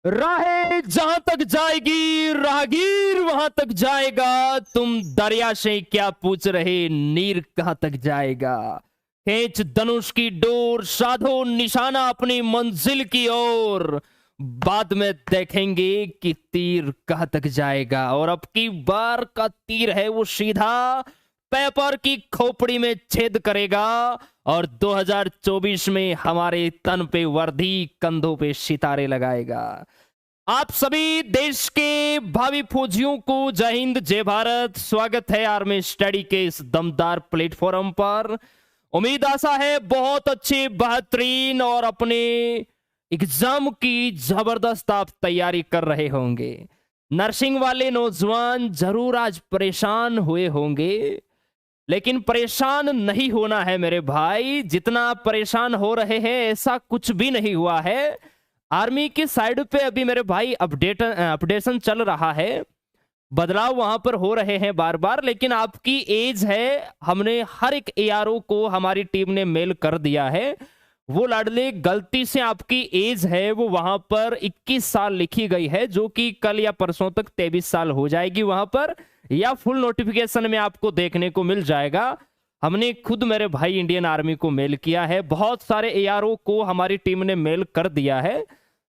राहें जहां तक जाएगी राहगीर वहां तक जाएगा। तुम दरिया से क्या पूछ रहे, नीर कहां तक जाएगा। खींच धनुष की डोर, साधो निशाना अपनी मंजिल की ओर। बाद में देखेंगे कि तीर कहां तक जाएगा। और अब की बार का तीर है वो सीधा पेपर की खोपड़ी में छेद करेगा। और 2024 में हमारे तन पे वर्दी, कंधों पे सितारे लगाएगा। आप सभी देश के भावी फौजियों को जय हिंद, जय भारत। स्वागत है आर्मी स्टडी के इस दमदार प्लेटफॉर्म पर। उम्मीद आशा है बहुत अच्छे, बेहतरीन और अपने एग्जाम की जबरदस्त आप तैयारी कर रहे होंगे। नर्सिंग वाले नौजवान जरूर आज परेशान हुए होंगे, लेकिन परेशान नहीं होना है मेरे भाई। जितना आप परेशान हो रहे हैं ऐसा कुछ भी नहीं हुआ है। आर्मी की साइड पे अभी मेरे भाई अपडेशन चल रहा है, बदलाव वहां पर हो रहे हैं बार बार। लेकिन आपकी एज है, हमने हर एक एआरओ को हमारी टीम ने मेल कर दिया है। वो लाडले गलती से आपकी एज है वो वहां पर 21 साल लिखी गई है, जो कि कल या परसों तक 23 साल हो जाएगी वहां पर, या फुल नोटिफिकेशन में आपको देखने को मिल जाएगा। हमने खुद मेरे भाई इंडियन आर्मी को मेल किया है, बहुत सारे एआरओ को हमारी टीम ने मेल कर दिया है।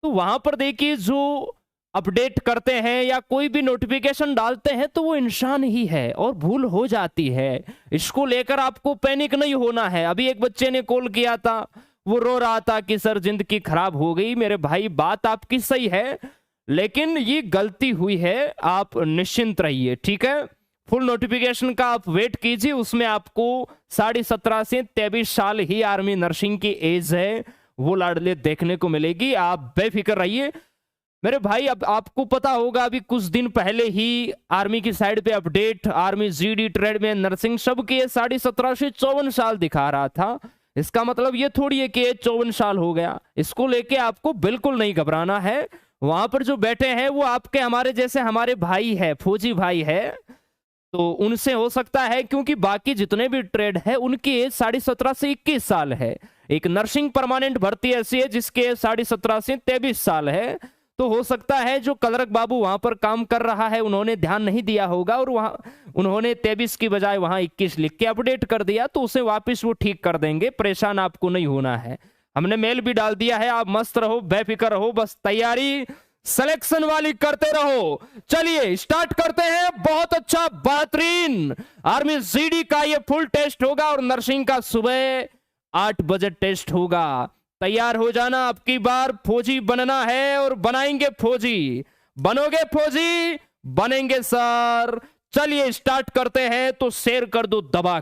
तो वहां पर देखिए, जो अपडेट करते हैं या कोई भी नोटिफिकेशन डालते हैं तो वो इंसान ही है और भूल हो जाती है। इसको लेकर आपको पैनिक नहीं होना है। अभी एक बच्चे ने कॉल किया था, वो रो रहा था कि सर जिंदगी खराब हो गई। मेरे भाई बात आपकी सही है, लेकिन ये गलती हुई है, आप निश्चिंत रहिए, ठीक है। फुल नोटिफिकेशन का आप वेट कीजिए, उसमें आपको 17.5 से 23 साल ही आर्मी नर्सिंग की एज है वो लाडले देखने को मिलेगी। आप बेफिक्र रहिए मेरे भाई। अब आपको पता होगा, अभी कुछ दिन पहले ही आर्मी की साइड पे update, army GD tradesman nursing सबके 17.5 से 54 साल दिखा रहा था। इसका मतलब ये थोड़ी है कि 54 साल हो गया। इसको लेके आपको बिल्कुल नहीं घबराना है। वहां पर जो बैठे हैं वो आपके हमारे जैसे हमारे भाई है, फौजी भाई है, तो उनसे हो सकता है, क्योंकि बाकी जितने भी ट्रेड है उनकी एज 17.5 से 21 साल है। एक नर्सिंग परमानेंट भर्ती ऐसी है जिसके 17.5 से 23 साल है। तो हो सकता है जो कलरक बाबू वहां पर काम कर रहा है उन्होंने ध्यान नहीं दिया होगा और वहां उन्होंने 23 की बजाय वहां 21 लिख के अपडेट कर दिया, तो उसे वापस वो ठीक कर देंगे। परेशान आपको नहीं होना है, हमने मेल भी डाल दिया है। आप मस्त रहो, बेफिक्र रहो, बस तैयारी सिलेक्शन वाली करते रहो। चलिए स्टार्ट करते हैं। बहुत अच्छा, बेहतरीन। आर्मी जीडी का ये फुल टेस्ट होगा और नर्सिंग का सुबह 8 बजे टेस्ट होगा। तैयार हो जाना, आपकी बार फौजी बनना है और बनाएंगे फौजी। बनोगे फौजी, बनेंगे सर। चलिए स्टार्ट करते हैं। तो शेयर कर दो दबा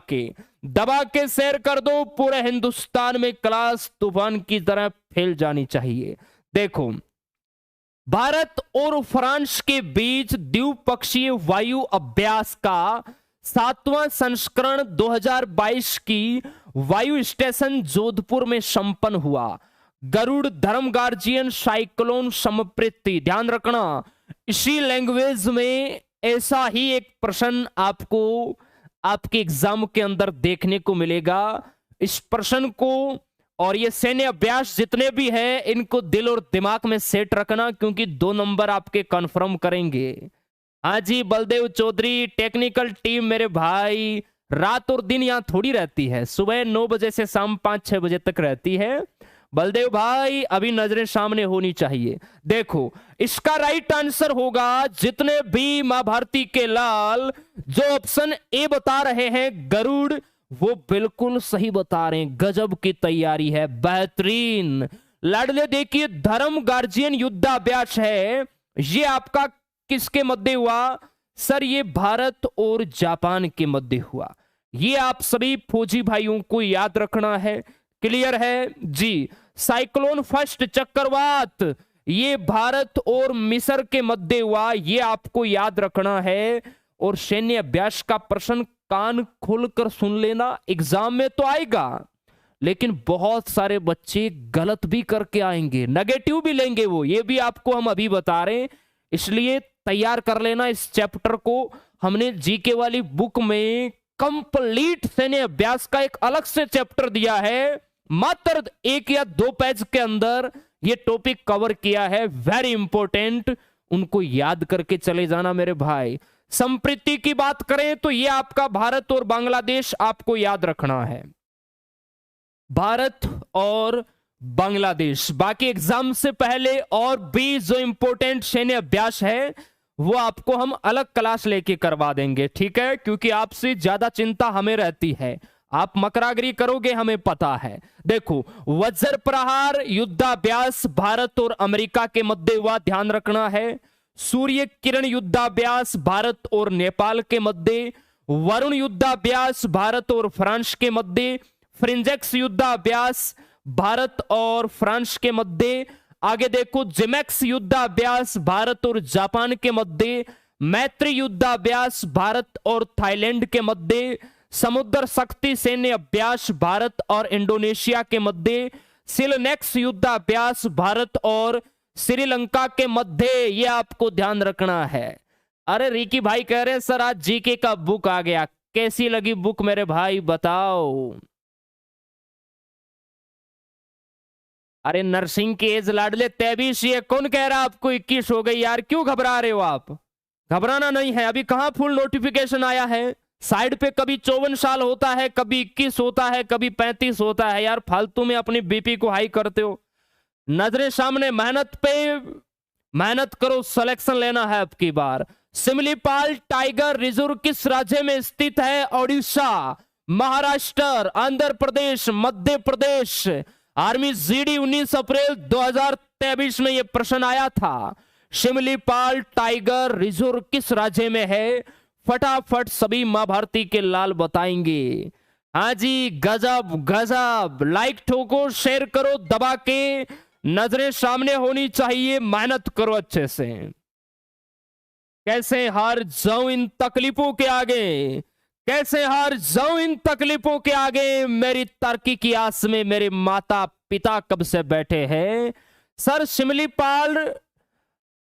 के शेयर कर दो। पूरे हिंदुस्तान में क्लास तूफान की तरह फैल जानी चाहिए। देखो, भारत और फ्रांस के बीच द्विपक्षीय वायु अभ्यास का 7वां संस्करण 2022 की वायु स्टेशन जोधपुर में संपन्न हुआ। गरुड़ धर्म गार्जियन साइक्लोन समप्रीति, ध्यान रखना इसी लैंग्वेज में ऐसा ही एक प्रश्न आपको आपके एग्जाम के अंदर देखने को मिलेगा। इस प्रश्न को और ये सैन्य अभ्यास जितने भी हैं इनको दिल और दिमाग में सेट रखना, क्योंकि 2 नंबर आपके कंफर्म करेंगे। हाँ जी, बलदेव चौधरी टेक्निकल टीम मेरे भाई रात और दिन यहां थोड़ी रहती है, सुबह 9 बजे से शाम 5-6 बजे तक रहती है। बलदेव भाई अभी नजरें सामने होनी चाहिए। देखो, इसका राइट आंसर होगा, जितने भी मां भारती के लाल जो ऑप्शन ए बता रहे हैं गरुड़, वो बिल्कुल सही बता रहे हैं। गजब की तैयारी है, बेहतरीन। लाडले देखिए, धर्म गार्जियन युद्धाभ्यास है, ये आपका किसके मध्य हुआ सर? ये भारत और जापान के मध्य हुआ। ये आप सभी फौजी भाइयों को याद रखना है। क्लियर है जी। साइक्लोन फर्स्ट चक्रवात, ये भारत और मिस्र के मध्य हुआ, ये आपको याद रखना है। और सैन्य अभ्यास का प्रश्न कान खोलकर सुन लेना, एग्जाम में तो आएगा, लेकिन बहुत सारे बच्चे गलत भी करके आएंगे, नेगेटिव भी लेंगे वो, ये भी आपको हम अभी बता रहे हैं। इसलिए तैयार कर लेना इस चैप्टर को। हमने जीके वाली बुक में कंप्लीट सैन्य अभ्यास का एक अलग से चैप्टर दिया है, मात्र 1 या 2 पेज के अंदर ये टॉपिक कवर किया है, वेरी इंपॉर्टेंट, उनको याद करके चले जाना मेरे भाई। संप्रीति की बात करें तो ये आपका भारत और बांग्लादेश आपको याद रखना है, भारत और बांग्लादेश। बाकी एग्जाम से पहले और भी जो इंपॉर्टेंट सैन्य अभ्यास है वो आपको हम अलग क्लास लेके करवा देंगे, ठीक है, क्योंकि आपसे ज्यादा चिंता हमें रहती है, आप मकरागिरी करोगे हमें पता है। देखो, वज्र प्रहार युद्धाभ्यास भारत और अमेरिका के मध्य हुआ, ध्यान रखना है। सूर्य किरण युद्धाभ्यास भारत और नेपाल के मध्य, वरुण युद्धाभ्यास भारत और फ्रांस के मध्य, फ्रिंजेक्स युद्धाभ्यास भारत और फ्रांस के मध्य। आगे देखो, जिमेक्स युद्धाभ्यास भारत और जापान के मध्य, मैत्री युद्धाभ्यास भारत और थाईलैंड के मध्य, समुद्र शक्ति सैन्य अभ्यास भारत और इंडोनेशिया के मध्य, सिलनेक्स युद्धाभ्यास भारत और श्रीलंका के मध्य। ये आपको ध्यान रखना है। अरे रिकी भाई कह रहे सर आज जीके का बुक आ गया, कैसी लगी बुक मेरे भाई बताओ। अरे नरसिंह की एज लाडले 23, ये कौन कह रहा आपको 21 हो गई यार, क्यों घबरा रहे हो आप? घबराना नहीं है, अभी कहां फुल नोटिफिकेशन आया है। साइड पे कभी 54 साल होता है, कभी 21 होता है, कभी 35 होता है यार, फालतू में अपनी बीपी को हाई करते हो। नजरें सामने, मेहनत पे मेहनत करो, सिलेक्शन लेना है अब की बार। सिमलीपाल टाइगर रिजर्व किस राज्य में स्थित है? ओडिशा, महाराष्ट्र, आंध्र प्रदेश, मध्य प्रदेश। आर्मी जीडी 19 अप्रैल 2023 में यह प्रश्न आया था। सिमलीपाल टाइगर रिजर्व किस राज्य में है? फटाफट सभी मां भारती के लाल बताएंगे। हाँ जी, गजब गजब, लाइक ठोको, शेयर करो दबा के, नजरें सामने होनी चाहिए, मेहनत करो अच्छे से। कैसे हार जाऊं इन तकलीफों के आगे, कैसे हार जाऊं इन तकलीफों के आगे, मेरी तरक्की की आस में मेरे माता पिता कब से बैठे हैं। सर सिमलीपाल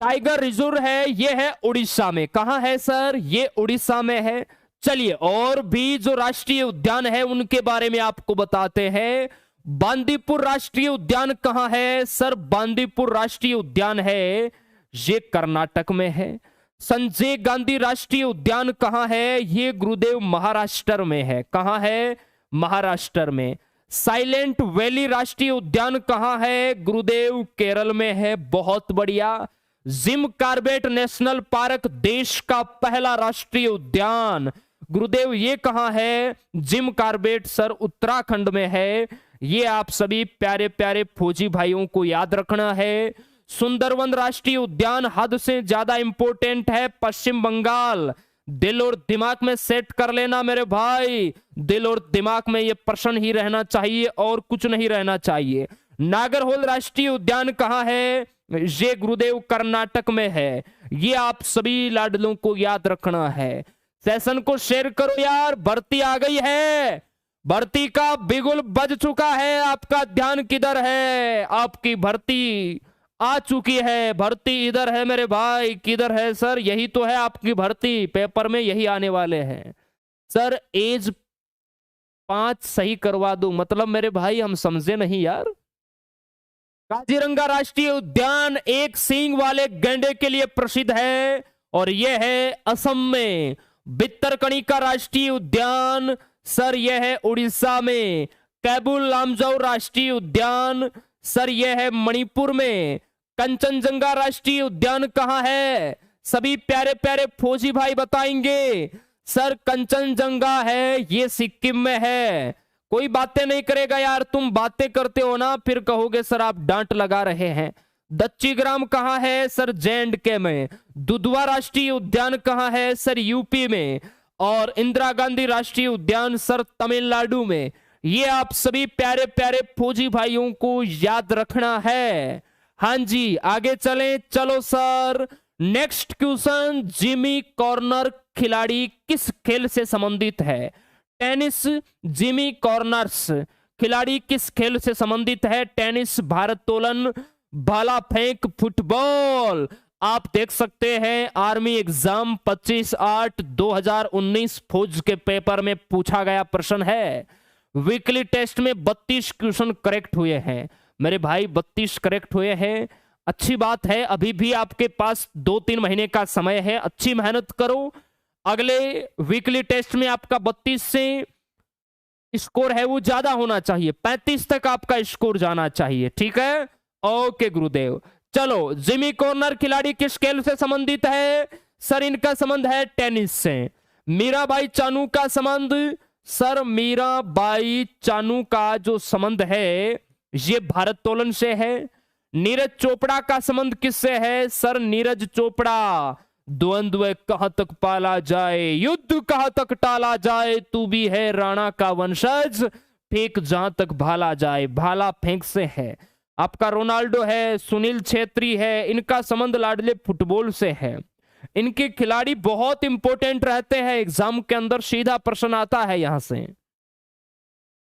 टाइगर रिजर्व है, ये है उड़ीसा में। कहां है सर? ये उड़ीसा में है। चलिए और भी जो राष्ट्रीय उद्यान है उनके बारे में आपको बताते हैं। बांदीपुर राष्ट्रीय उद्यान कहां है? सर बांदीपुर राष्ट्रीय उद्यान है, ये कर्नाटक में है। संजय गांधी राष्ट्रीय उद्यान कहां है? ये गुरुदेव महाराष्ट्र में है। कहां है? महाराष्ट्र में। साइलेंट वैली राष्ट्रीय उद्यान कहां है? गुरुदेव केरल में है। बहुत बढ़िया। जिम कार्बेट नेशनल पार्क देश का पहला राष्ट्रीय उद्यान, गुरुदेव ये कहां है? जिम कार्बेट सर उत्तराखंड में है। ये आप सभी प्यारे प्यारे फौजी भाइयों को याद रखना है। सुंदरवन राष्ट्रीय उद्यान हद से ज्यादा इंपॉर्टेंट है, पश्चिम बंगाल। दिल और दिमाग में सेट कर लेना मेरे भाई, दिल और दिमाग में ये प्रश्न ही रहना चाहिए और कुछ नहीं रहना चाहिए। नागरहोल राष्ट्रीय उद्यान कहां है? ये गुरुदेव कर्नाटक में है। ये आप सभी लाडलों को याद रखना है। सेशन को शेयर करो यार, भर्ती आ गई है, भर्ती का बिगुल बज चुका है। आपका ध्यान किधर है? आपकी भर्ती आ चुकी है, भर्ती इधर है मेरे भाई। किधर है सर? यही तो है आपकी भर्ती, पेपर में यही आने वाले हैं। सर एज 5 सही करवा दो, मतलब मेरे भाई हम समझे नहीं यार। काजीरंगा राष्ट्रीय उद्यान एक सींग वाले गैंडे के लिए प्रसिद्ध है और यह है असम में। भितरकनिका राष्ट्रीय उद्यान सर यह है उड़ीसा में। कैबुल लामजाऊ राष्ट्रीय उद्यान सर यह है मणिपुर में। कंचनजंगा राष्ट्रीय उद्यान कहां है? सभी प्यारे प्यारे फौजी भाई बताएंगे। सर कंचनजंगा है, ये सिक्किम में है। कोई बातें नहीं करेगा यार, तुम बातें करते हो ना फिर कहोगे सर आप डांट लगा रहे हैं। दच्चीग्राम कहां है? सर J&K में। दुधवा राष्ट्रीय उद्यान कहां है? सर यूपी में। और इंदिरा गांधी राष्ट्रीय उद्यान सर तमिलनाडु में। ये आप सभी प्यारे प्यारे फौजी भाइयों को याद रखना है। हाँ जी आगे चलें, चलो sir next question. Jimmy corner खिलाड़ी किस खेल से संबंधित है? टेनिस। जिमी कॉर्नर्स खिलाड़ी किस खेल से संबंधित है? टेनिस, भारोत्तोलन, भाला फेंक, फुटबॉल। आप देख सकते हैं आर्मी एग्जाम 25/8/2019 फौज के पेपर में पूछा गया प्रश्न है। वीकली टेस्ट में 32 क्वेश्चन करेक्ट हुए हैं। मेरे भाई 32 करेक्ट हुए हैं, अच्छी बात है। अभी भी आपके पास 2-3 महीने का समय है, अच्छी मेहनत करो। अगले वीकली टेस्ट में आपका 32 से स्कोर है वो ज्यादा होना चाहिए, 35 तक आपका स्कोर जाना चाहिए, ठीक है। ओके गुरुदेव। चलो, जिमी कॉर्नर खिलाड़ी किस खेल से संबंधित है? सर इनका संबंध है टेनिस से। मीराबाई चानू का संबंध? सर मीराबाई चानू का जो संबंध है ये भारोत्तोलन से है। नीरज चोपड़ा का संबंध किससे है? सर नीरज चोपड़ा, द्वंद्व कहां तक पाला जाए, युद्ध कहां तक टाला जाए, तू भी है राणा का वंशज, फेंक जहां तक भाला जाए, भाला फेंक से है। आपका रोनाल्डो है, सुनील छेत्री है, इनका संबंध लाडले फुटबॉल से है। इनके खिलाड़ी बहुत इंपॉर्टेंट रहते हैं, एग्जाम के अंदर सीधा प्रश्न आता है यहां से।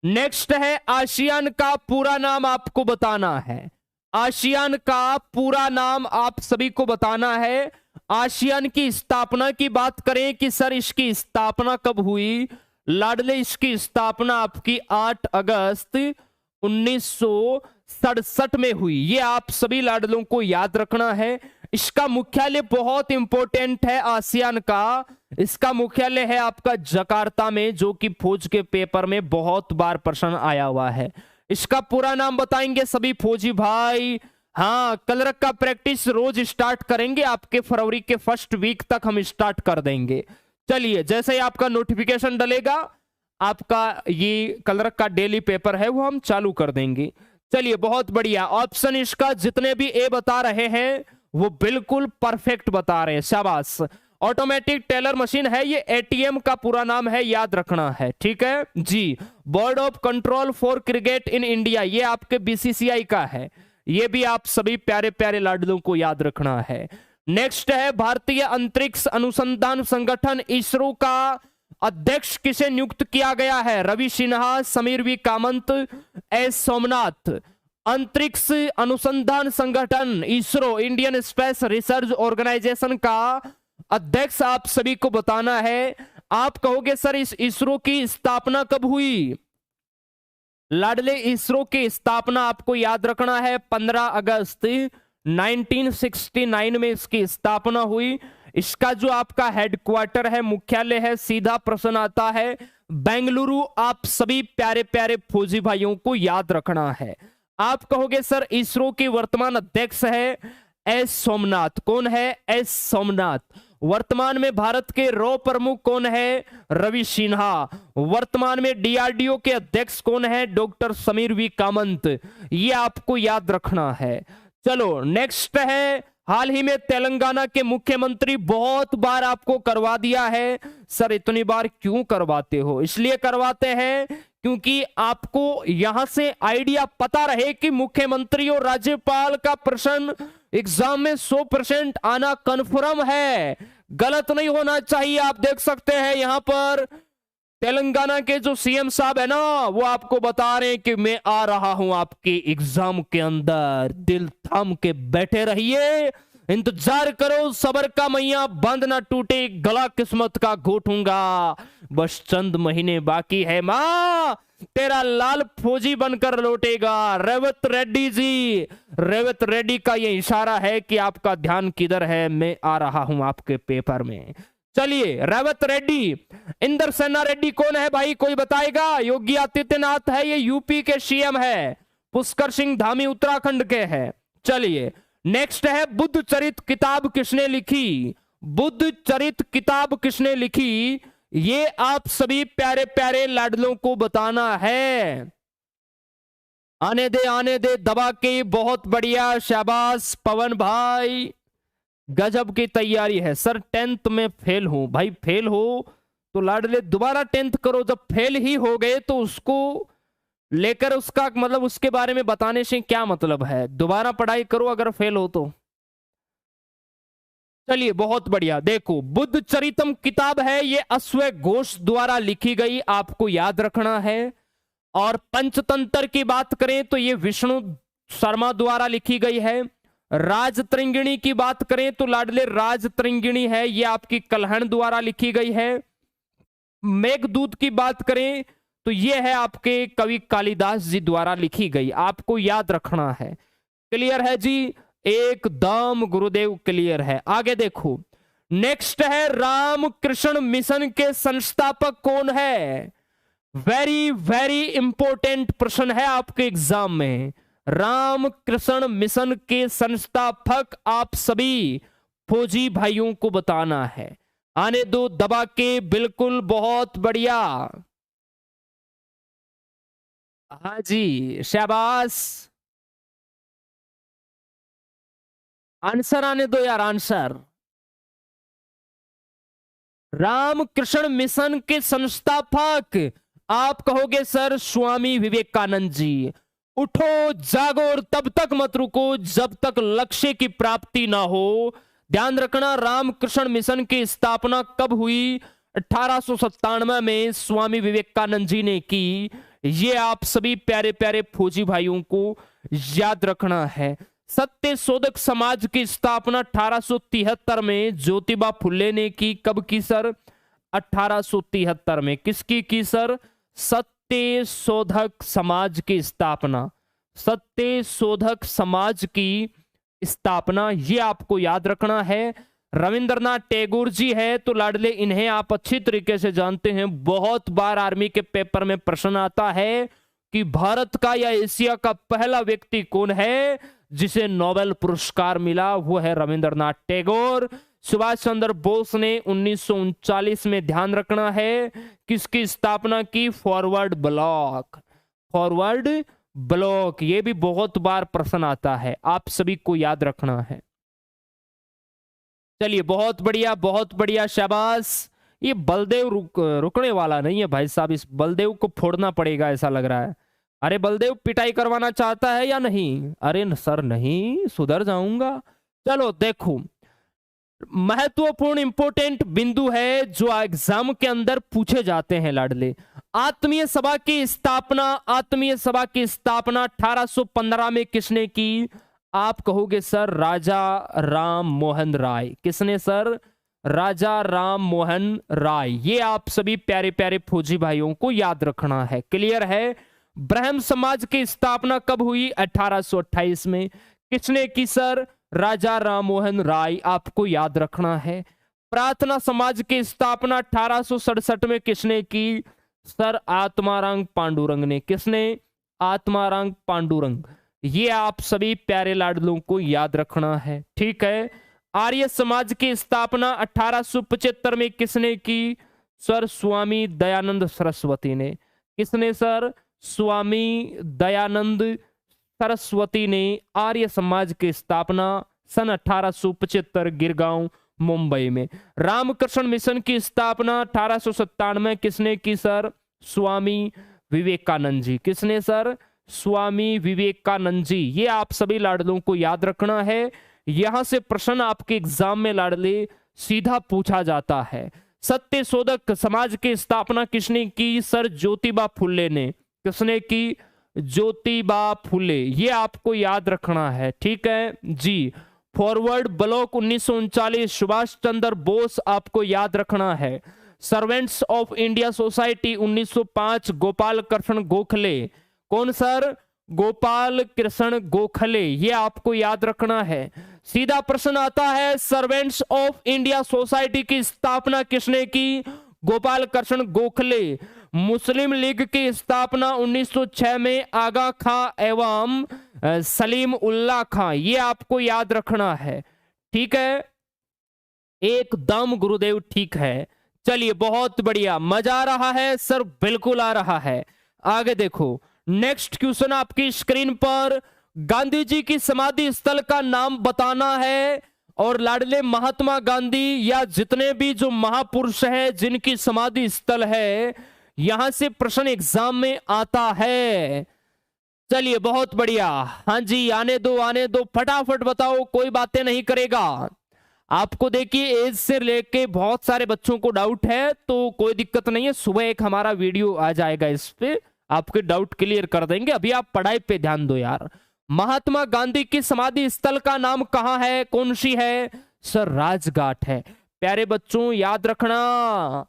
नेक्स्ट है आसियान का पूरा नाम आपको बताना है। आसियान का पूरा नाम आप सभी को बताना है। आसियान की स्थापना की बात करें कि सर इसकी स्थापना कब हुई? लाडले इसकी स्थापना आपकी 8 अगस्त 1967 में हुई। ये आप सभी लाडलों को याद रखना है। इसका मुख्यालय बहुत इंपॉर्टेंट है आसियान का, इसका मुख्यालय है आपका जकार्ता में, जो कि फौज के पेपर में बहुत बार प्रश्न आया हुआ है। इसका पूरा नाम बताएंगे सभी फौजी भाई। हाँ, कलरक का प्रैक्टिस रोज स्टार्ट करेंगे, आपके फरवरी के फर्स्ट वीक तक हम स्टार्ट कर देंगे। चलिए, जैसे ही आपका नोटिफिकेशन डलेगा, आपका ये कलरक का डेली पेपर है वो हम चालू कर देंगे। चलिए, बहुत बढ़िया। ऑप्शन इसका जितने भी ए बता रहे हैं वो बिल्कुल परफेक्ट बता रहे हैं, शाबाश। ऑटोमेटिक टेलर मशीन है, ये एटीएम का पूरा नाम है, याद रखना है, ठीक है जी। Board of control for cricket in India, ये आपके बीसीसीआई का है, ये भी आप सभी प्यारे प्यारे लाडलों को याद रखना है। नेक्स्ट है भारतीय अंतरिक्ष अनुसंधान संगठन इसरो का अध्यक्ष किसे नियुक्त किया गया है? Ravi Sinha, Sameer V Kamath, S Somnath. अंतरिक्ष अनुसंधान संगठन ISRO, Indian space research organisation का अध्यक्ष आप सभी को बताना है। आप कहोगे सर इस इसरो की स्थापना कब हुई? लाडले इसरो की स्थापना आपको याद रखना है 15 अगस्त 1969 में इसकी स्थापना हुई। इसका जो आपका हेडक्वार्टर है, मुख्यालय है, सीधा प्रश्न आता है बेंगलुरु। आप सभी प्यारे प्यारे फौजी भाइयों को याद रखना है। आप कहोगे सर इसरो की वर्तमान अध्यक्ष है एस सोमनाथ। कौन है? एस सोमनाथ। वर्तमान में भारत के रॉ प्रमुख कौन है? रवि सिन्हा। वर्तमान में डीआरडीओ के अध्यक्ष कौन है? Doctor Sameer V Kamath. ये आपको याद रखना है। चलो, नेक्स्ट है, हाल ही में तेलंगाना के मुख्यमंत्री, बहुत बार आपको करवा दिया है। सर इतनी बार क्यों करवाते हो? इसलिए करवाते हैं क्योंकि आपको यहां से आइडिया पता रहे कि मुख्यमंत्री और राज्यपाल का प्रश्न एग्जाम में 100% आना कन्फर्म है, गलत नहीं होना चाहिए। आप देख सकते हैं यहां पर तेलंगाना के जो सीएम साहब है ना, वो आपको बता रहे हैं कि मैं आ रहा हूं आपके एग्जाम के अंदर, दिल थाम के बैठे रहिए, इंतजार करो, सबर का मैया बंद ना टूटे, गला किस्मत का घोटूंगा, बस चंद महीने बाकी है, मां तेरा लाल फौजी बनकर लौटेगा। रेवत रेड्डी जी, रेवत रेड्डी का ये इशारा है कि आपका ध्यान किधर है, मैं आ रहा हूं आपके पेपर में। चलिए, रेवत रेड्डी। इंदर सेना रेड्डी कौन है भाई, कोई बताएगा? योगी आदित्यनाथ है, ये यूपी के सीएम है। पुष्कर सिंह धामी उत्तराखंड के हैं। चलिए, नेक्स्ट है बुद्ध चरित किताब किसने लिखी? बुद्ध चरित किताब किसने लिखी? ये आप सभी प्यारे प्यारे लाडलों को बताना है। आने दे दबा के, बहुत बढ़िया, शाबाश पवन भाई, गजब की तैयारी है। सर 10th में फेल हूं। भाई फेल हो तो लाडले दोबारा 10th करो, जब फेल ही हो गए तो उसको लेकर उसका मतलब उसके बारे में बताने से क्या मतलब है, दोबारा पढ़ाई करो अगर फेल हो तो। चलिए, बहुत बढ़िया। देखो, बुद्ध चरितम किताब है, ये अश्व घोष द्वारा लिखी गई, आपको याद रखना है। और पंचतंत्र की बात करें तो ये विष्णु शर्मा द्वारा लिखी गई है। राजतृंगिणी की बात करें तो लाडले राजतृंगिणी है, ये आपकी कल्हण द्वारा लिखी गई है। मेघदूत की बात करें तो ये है आपके कवि कालिदास जी द्वारा लिखी गई, आपको याद रखना है। क्लियर है जी, एकदम गुरुदेव क्लियर है। आगे देखो, नेक्स्ट है रामकृष्ण मिशन के संस्थापक कौन है। वेरी वेरी इंपॉर्टेंट प्रश्न है आपके एग्जाम में। रामकृष्ण मिशन के संस्थापक आप सभी फौजी भाइयों को बताना है। आने दो दबा के, बिल्कुल बहुत बढ़िया। हाँ जी, शाबाश, आंसर आने दो यार, आंसर। रामकृष्ण मिशन के संस्थापक आप कहोगे सर स्वामी विवेकानंद जी। उठो जागो और तब तक मत रुको जब तक लक्ष्य की प्राप्ति ना हो। ध्यान रखना, रामकृष्ण मिशन की स्थापना कब हुई? 1897 में स्वामी विवेकानंद जी ने की। ये आप सभी प्यारे प्यारे फौजी भाइयों को याद रखना है। सत्य शोधक समाज की स्थापना 1873 में ज्योतिबा फुले ने की। कब की सर? 1873 में। किसकी की सर? सत्य शोधक समाज की स्थापना। सत्य शोधक समाज की स्थापना, ये आपको याद रखना है। रविंद्रनाथ टैगोर जी है तो लाडले, इन्हें आप अच्छी तरीके से जानते हैं। बहुत बार आर्मी के पेपर में प्रश्न आता है कि भारत का या एशिया का पहला व्यक्ति कौन है जिसे नोबेल पुरस्कार मिला। वो है रविंद्रनाथ टैगोर। सुभाष चंद्र बोस ने 1939 में, ध्यान रखना है, किसकी स्थापना की? Forward block. फॉरवर्ड ब्लॉक, ये भी बहुत बार प्रश्न आता है, आप सभी को याद रखना है। चलिए बहुत बढ़िया, बहुत बढ़िया, शाबाश। ये बलदेव रुकने वाला नहीं है भाई साहब, इस बलदेव को फोड़ना पड़ेगा ऐसा लग रहा है। अरे बलदेव पिटाई करवाना चाहता है या नहीं? अरे सर नहीं, सुधर जाऊंगा। चलो देखो, महत्वपूर्ण इंपोर्टेंट बिंदु है जो एग्जाम के अंदर पूछे जाते हैं लाडले। आत्मीय सभा की स्थापना, आत्मीय सभा की स्थापना 1815 में किसने की? आप कहोगे सर राजा राम मोहन राय। किसने सर? राजा राम मोहन राय। ये आप सभी प्यारे प्यारे फौजी भाइयों को याद रखना है। क्लियर है? ब्रह्म समाज की स्थापना कब हुई? 1828 में। किसने की सर? राजा राम मोहन राय, आपको याद रखना है। प्रार्थना समाज की स्थापना 1867 में किसने की? सर आत्माराम पांडुरंग ने। किसने? आत्माराम पांडुरंग। ये आप सभी प्यारे लाडलों को याद रखना है, ठीक है। आर्य समाज की स्थापना 1875 में किसने की? सर स्वामी दयानंद सरस्वती ने। किसने सर? स्वामी दयानंद सरस्वती ने आर्य समाज की स्थापना सन 1875 गिरगांव मुंबई में। रामकृष्ण मिशन की स्थापना 1897 में किसने की सर? स्वामी विवेकानंद जी। किसने सर? स्वामी विवेकानंद जी। ये आप सभी लाडलों को याद रखना है। यहां से प्रश्न आपके एग्जाम में लाडले सीधा पूछा जाता है। सत्य शोधक समाज की स्थापना किसने की? सर ज्योतिबा फुले ने। किसने की? ज्योतिबा फुले। ये आपको याद रखना है, ठीक है जी। फॉरवर्ड ब्लॉक 1939 सुभाष चंद्र बोस, आपको याद रखना है। Servants of India society 1905 Gopal Krishna Gokhale. कौन सर? गोपाल कृष्ण गोखले। ये आपको याद रखना है। सीधा प्रश्न आता है, सर्वेंट्स ऑफ इंडिया सोसाइटी की स्थापना किसने की? गोपाल कृष्ण गोखले। मुस्लिम लीग की स्थापना 1906 में आगा खां एवं सलीम उल्लाह खां। ये आपको याद रखना है, ठीक है। एकदम गुरुदेव ठीक है। चलिए बहुत बढ़िया, मजा आ रहा है सर? बिल्कुल आ रहा है। आगे देखो, नेक्स्ट क्वेश्चन आपकी स्क्रीन पर। गांधी जी की समाधि स्थल का नाम बताना है। और लाडले महात्मा गांधी या जितने भी जो महापुरुष हैं जिनकी समाधि स्थल है, यहां से प्रश्न एग्जाम में आता है। चलिए बहुत बढ़िया, हाँ जी, आने दो आने दो, फटाफट बताओ, कोई बातें नहीं करेगा। आपको देखिए एज से लेके बहुत सारे बच्चों को डाउट है, तो कोई दिक्कत नहीं है, सुबह एक हमारा वीडियो आ जाएगा, इस पे आपके डाउट क्लियर कर देंगे। अभी आप पढ़ाई पे ध्यान दो यार। महात्मा गांधी की समाधि स्थल का नाम कहां है? कौन सी है? सर राजघाट है। प्यारे बच्चों याद रखना,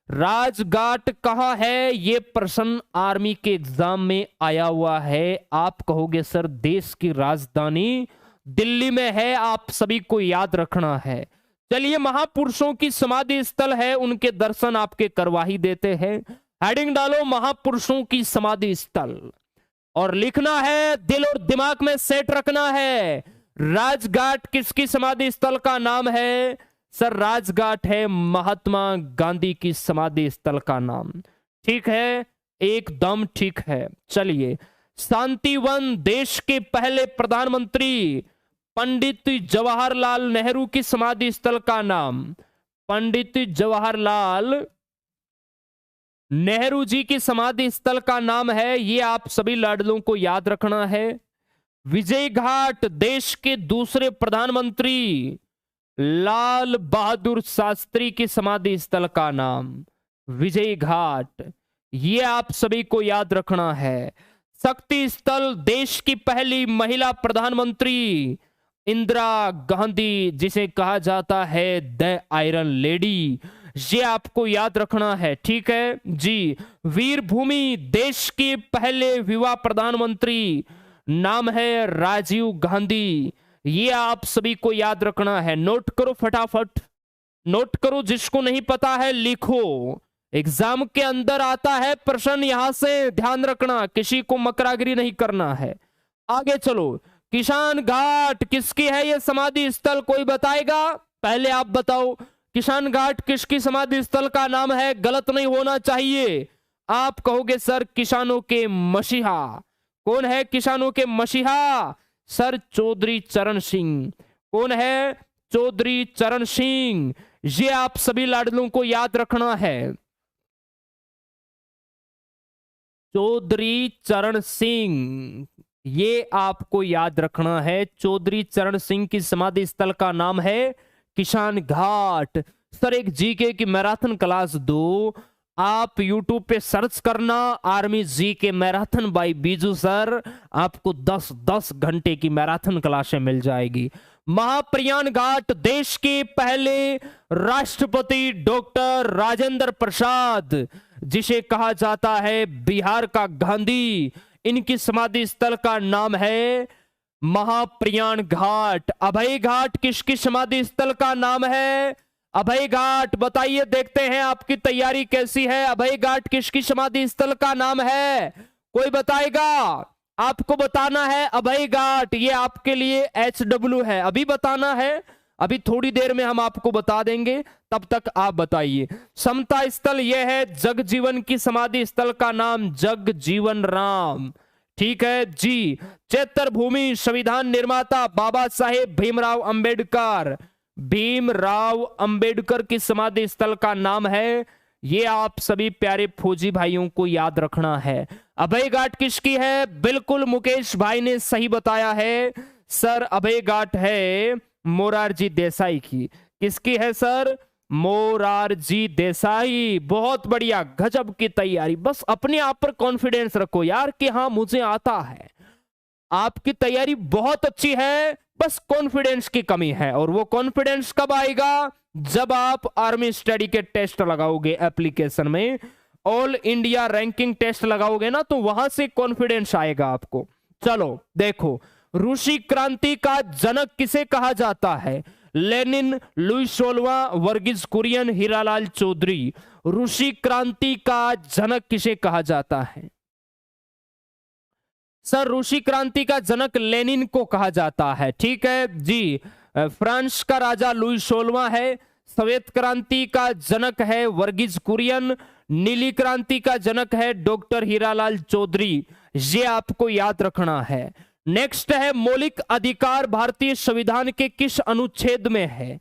राजघाट कहाँ है? ये प्रश्न आर्मी के एग्जाम में आया हुआ है। आप कहोगे सर देश की राजधानी दिल्ली में है, आप सभी को याद रखना है। चलिए, महापुरुषों की समाधि स्थल है, उनके दर्शन आपके करवा ही देते हैं। हेडिंग डालो महापुरुषों की समाधि स्थल, और लिखना है, दिल और दिमाग में सेट रखना है, राजघाट किसकी समाधि स्थल का नाम है? सर राजघाट है महात्मा गांधी की समाधि स्थल का नाम। ठीक है, एकदम ठीक है। चलिए, शांतिवन देश के पहले प्रधानमंत्री पंडित जवाहरलाल नेहरू की समाधि स्थल का नाम। पंडित जवाहरलाल नेहरू जी की समाधि स्थल का नाम है, ये आप सभी लाडलों को याद रखना है। विजय घाट देश के दूसरे प्रधानमंत्री लाल बहादुर शास्त्री की समाधि स्थल का नाम। विजय घाट, ये आप सभी को याद रखना है। शक्ति स्थल देश की पहली महिला प्रधानमंत्री इंदिरा गांधी, जिसे कहा जाता है द आयरन लेडी, ये आपको याद रखना है। ठीक है जी। वीर भूमि देश के पहले युवा प्रधानमंत्री, नाम है राजीव गांधी, ये आप सभी को याद रखना है। नोट करो, फटाफट नोट करो, जिसको नहीं पता है लिखो, एग्जाम के अंदर आता है प्रश्न, यहां से ध्यान रखना, किसी को मकरागिरी नहीं करना है। आगे चलो, किसान घाट किसकी है ये समाधि स्थल? कोई बताएगा? पहले आप बताओ, किसान घाट किसकी समाधि स्थल का नाम है? गलत नहीं होना चाहिए। आप कहोगे सर किसानों के मसीहा। कौन है किसानों के मसीहा? सर चौधरी चरण सिंह। कौन है? चौधरी चरण सिंह। ये आप सभी लाडलों को याद रखना है, चौधरी चरण सिंह, ये आपको याद रखना है। चौधरी चरण सिंह की समाधि स्थल का नाम है किसान घाट। सर एक जीके की मैराथन क्लास दो, आप यूट्यूब पे सर्च करना army GK marathon by Biju sir, आपको 10 घंटे की मैराथन क्लासें मिल जाएगी। महाप्रयाण घाट देश के पहले राष्ट्रपति डॉक्टर राजेंद्र प्रसाद, जिसे कहा जाता है बिहार का गांधी, इनकी समाधि स्थल का नाम है महाप्रयाण घाट। अभय घाट किसकी समाधि स्थल का नाम है? अभय घाट, बताइए, देखते हैं आपकी तैयारी कैसी है। अभय घाट किसकी समाधि स्थल का नाम है? कोई बताएगा? आपको बताना है अभय घाट, ये आपके लिए HW है, अभी बताना है, अभी थोड़ी देर में हम आपको बता देंगे, तब तक आप बताइए। समता स्थल यह है जगजीवन की समाधि स्थल का नाम, जगजीवन राम। ठीक है जी। चैत्र भूमि संविधान निर्माता बाबा साहेब भीमराव अंबेडकर, भीमराव अंबेडकर की समाधि स्थल का नाम है, ये आप सभी प्यारे फौजी भाइयों को याद रखना है। अभय घाट किसकी है? बिल्कुल मुकेश भाई ने सही बताया है सर, अभय घाट है मोरारजी देसाई की। किसकी है सर? मोरारजी देसाई। बहुत बढ़िया, गजब की तैयारी। बस अपने आप पर कॉन्फिडेंस रखो यार कि हाँ मुझे आता है। आपकी तैयारी बहुत अच्छी है, बस कॉन्फिडेंस की कमी है, और वो कॉन्फिडेंस कब आएगा? जब आप आर्मी स्टडी के टेस्ट लगाओगे एप्लीकेशन में, ऑल इंडिया रैंकिंग टेस्ट लगाओगे ना, तो वहां से कॉन्फिडेंस आएगा आपको। चलो देखो, रूसी क्रांति का जनक किसे कहा जाता है? लेनिन, लुई 16वां, वर्गीज कुरियन, हीरालाल चौधरी। रूसी क्रांति का जनक किसे कहा जाता है? सर रूसी क्रांति का जनक लेनिन को कहा जाता है। ठीक है जी। फ्रांस का राजा लुई 16वां है। श्वेत क्रांति का जनक है वर्गीज कुरियन। नीली क्रांति का जनक है डॉक्टर हीरालाल चौधरी। ये आपको याद रखना है। नेक्स्ट है मौलिक अधिकार भारतीय संविधान के किस अनुच्छेद में है?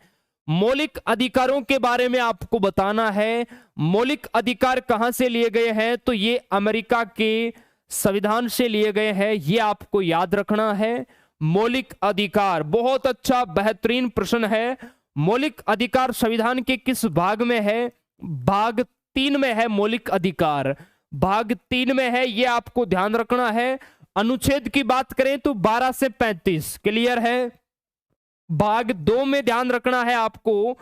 मौलिक अधिकारों के बारे में आपको बताना है। मौलिक अधिकार कहां से लिए गए हैं? तो ये अमेरिका के संविधान से लिए गए हैं, ये आपको याद रखना है। मौलिक अधिकार, बहुत अच्छा बेहतरीन प्रश्न है। मौलिक अधिकार संविधान के किस भाग में है? भाग 3 में है मौलिक अधिकार, भाग 3 में है, ये आपको ध्यान रखना है। अनुच्छेद की बात करें तो 12 से 35 क्लियर है। भाग 2 में ध्यान रखना है आपको,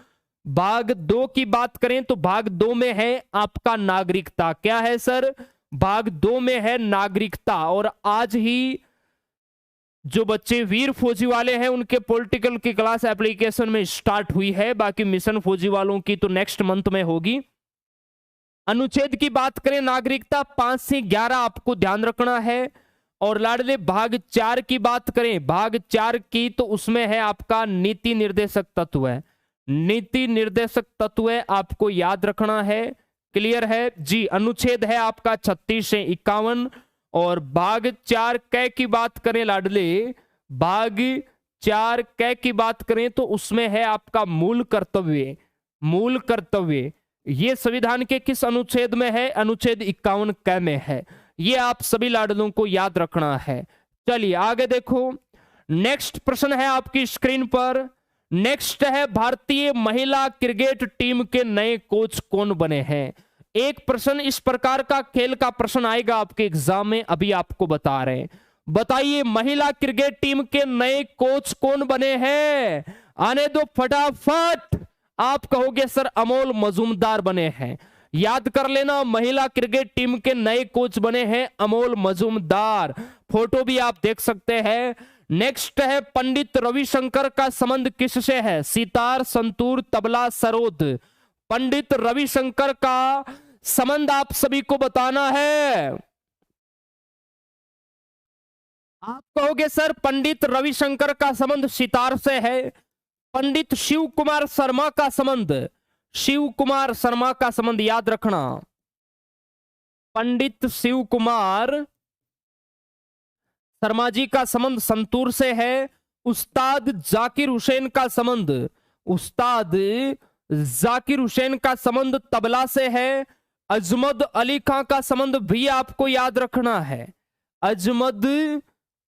भाग 2 की बात करें तो भाग 2 में है आपका नागरिकता। क्या है सर? भाग 2 में है नागरिकता। और आज ही जो बच्चे वीर फौजी वाले हैं उनके पॉलिटिकल की क्लास एप्लीकेशन में स्टार्ट हुई है, बाकी मिशन फौजी वालों की तो नेक्स्ट मंथ में होगी। अनुच्छेद की बात करें नागरिकता 5 से 11 आपको ध्यान रखना है। और लाडले भाग 4 की बात करें, भाग 4 की तो उसमें है आपका नीति निर्देशक तत्व है। नीति निर्देशक तत्व आपको याद रखना है। क्लियर है जी? अनुच्छेद है आपका 36 से 51। और भाग 4 क की बात करें लाडले, भाग 4 क की बात करें तो उसमें है आपका मूल कर्तव्य। मूल कर्तव्य ये संविधान के किस अनुच्छेद में है? अनुच्छेद 51 क में है। ये आप सभी लाडलों को याद रखना है। चलिए आगे देखो, नेक्स्ट प्रश्न है आपकी स्क्रीन पर। नेक्स्ट है भारतीय महिला क्रिकेट टीम के नए कोच कौन बने हैं? एक प्रश्न इस प्रकार का खेल का प्रश्न आएगा आपके एग्जाम में, अभी आपको बता रहे हैं। बताइए महिला क्रिकेट टीम के नए कोच कौन बने हैं? आने दो फटाफट। आप कहोगे सर अमोल मजूमदार बने हैं। याद कर लेना, महिला क्रिकेट टीम के नए कोच बने हैं अमोल मजूमदार। फोटो भी आप देख सकते हैं। नेक्स्ट है पंडित रविशंकर का संबंध किससे है? सितार, संतूर, तबला, सरोद। पंडित रविशंकर का संबंध आप सभी को बताना है। आप कहोगे सर पंडित रविशंकर का संबंध सितार से है। पंडित शिव कुमार शर्मा का संबंध, शिव कुमार शर्मा का संबंध याद रखना। पंडित शिव कुमार शर्मा जी का संबंध संतूर से है। उस्ताद जाकिर हुसैन का संबंध, उस्ताद जाकिर हुसैन का संबंध तबला से है। अजमद अली खां का संबंध भी आपको याद रखना है। अजमद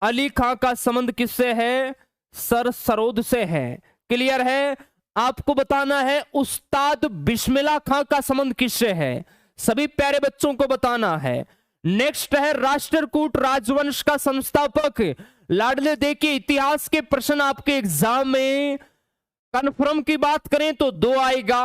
अली खां का संबंध किससे है? सर सरोद से है। क्लियर है? आपको बताना है उस्ताद बिस्मिल्लाह खां का संबंध किससे है? सभी प्यारे बच्चों को बताना है। नेक्स्ट है राष्ट्रकूट राजवंश का संस्थापक। लाडले देखिए इतिहास के प्रश्न आपके एग्जाम में कन्फर्म की बात करें तो 2 आएगा,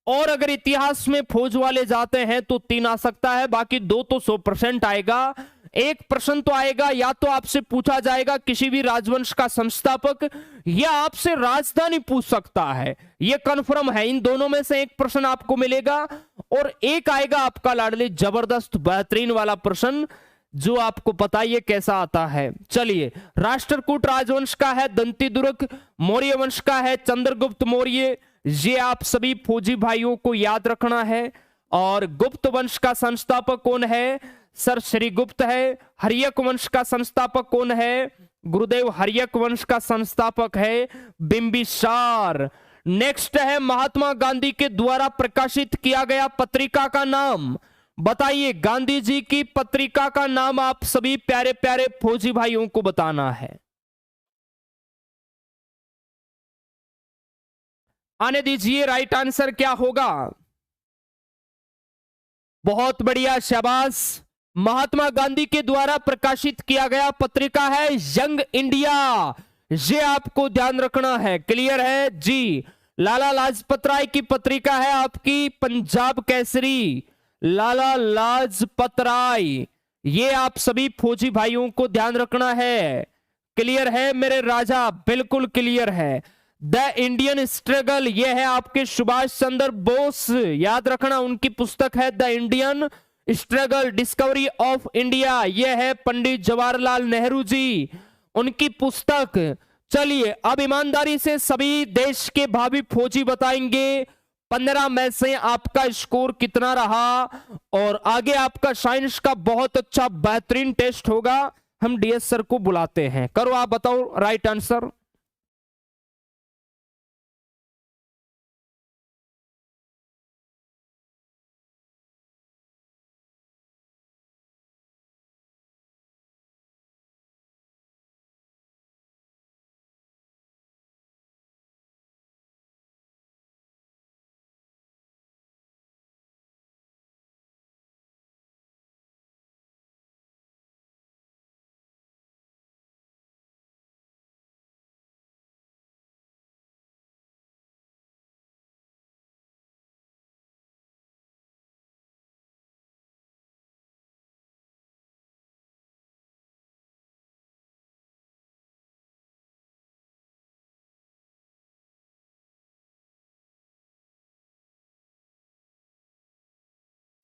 और अगर इतिहास में फौज वाले जाते हैं तो 3 आ सकता है, बाकी 2 तो 100% आएगा। एक प्रश्न तो आएगा, या तो आपसे पूछा जाएगा किसी भी राजवंश का संस्थापक, या आपसे राजधानी पूछ सकता है। यह कन्फर्म है, इन दोनों में से एक प्रश्न आपको मिलेगा। और एक आएगा आपका लाडले जबरदस्त बेहतरीन वाला प्रश्न, जो आपको पता ये कैसा आता है। चलिए, राष्ट्रकूट राजवंश का है दंती दुर्ग, मौर्य वंश का है चंद्रगुप्त मौर्य। ये आप सभी फौजी भाइयों को याद रखना है। और गुप्त वंश का संस्थापक कौन है? सर श्री गुप्त है। हर्यक वंश का संस्थापक कौन है? गुरुदेव हर्यक वंश का संस्थापक है बिंबिसार। नेक्स्ट है महात्मा गांधी के द्वारा प्रकाशित किया गया पत्रिका का नाम। बताइए गांधी जी की पत्रिका का नाम आप सभी प्यारे प्यारे फौजी भाइयों को बताना है। आने दीजिए, राइट आंसर क्या होगा? बहुत बढ़िया, शाबाश। महात्मा गांधी के द्वारा प्रकाशित किया गया पत्रिका है यंग इंडिया। ये आपको ध्यान रखना है। क्लियर है जी? लाला लाजपत राय की पत्रिका है आपकी पंजाब केसरी, लाला लाजपत राय। ये आप सभी फौजी भाइयों को ध्यान रखना है। क्लियर है मेरे राजा? बिल्कुल क्लियर है। द इंडियन स्ट्रगल, यह है आपके सुभाष चंद्र बोस, याद रखना, उनकी पुस्तक है the Indian struggle discovery of India. यह है पंडित जवाहरलाल नेहरू जी, उनकी पुस्तक। चलिए अब ईमानदारी से सभी देश के भावी फौजी बताएंगे 15 में से आपका स्कोर कितना रहा। और आगे आपका साइंस का बहुत अच्छा बेहतरीन टेस्ट होगा। हम डीएस सर को बुलाते हैं। करो आप बताओ राइट आंसर।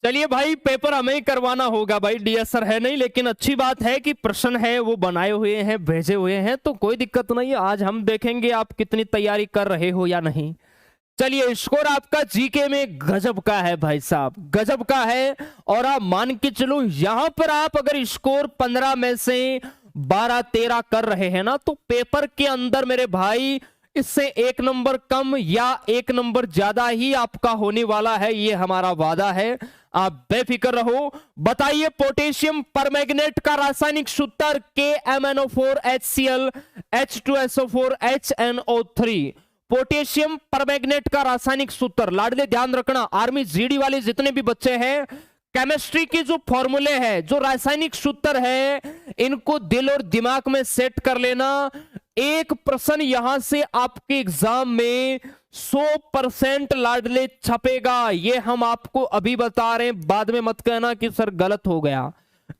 चलिए भाई, पेपर हमें ही करवाना होगा भाई, डीएसआर है नहीं, लेकिन अच्छी बात है कि प्रश्न है वो बनाए हुए हैं, भेजे हुए हैं, तो कोई दिक्कत नहीं है। आज हम देखेंगे आप कितनी तैयारी कर रहे हो या नहीं। चलिए, स्कोर आपका जीके में गजब का है भाई साहब, गजब का है। और आप मान के चलो, यहां पर आप अगर स्कोर 15 में से 12-13 कर रहे हैं ना, तो पेपर के अंदर मेरे भाई इससे 1 नंबर कम या 1 नंबर ज्यादा ही आपका होने वाला है, ये हमारा वादा है। आप बेफिक्र रहो। बताइए, पोटेशियम परमैंगनेट का रासायनिक सूत्र KMnO4HCl H2SO4HNO3। पोटेशियम परमैंगनेट का रासायनिक सूत्र, लाडले ध्यान रखना, आर्मी जीडी वाले जितने भी बच्चे हैं, केमिस्ट्री की जो फॉर्मूले हैं, जो रासायनिक सूत्र है, इनको दिल और दिमाग में सेट कर लेना। एक प्रश्न यहां से आपके एग्जाम में 100% लाडले छपेगा, ये हम आपको अभी बता रहे हैं, बाद में मत कहना कि सर गलत हो गया।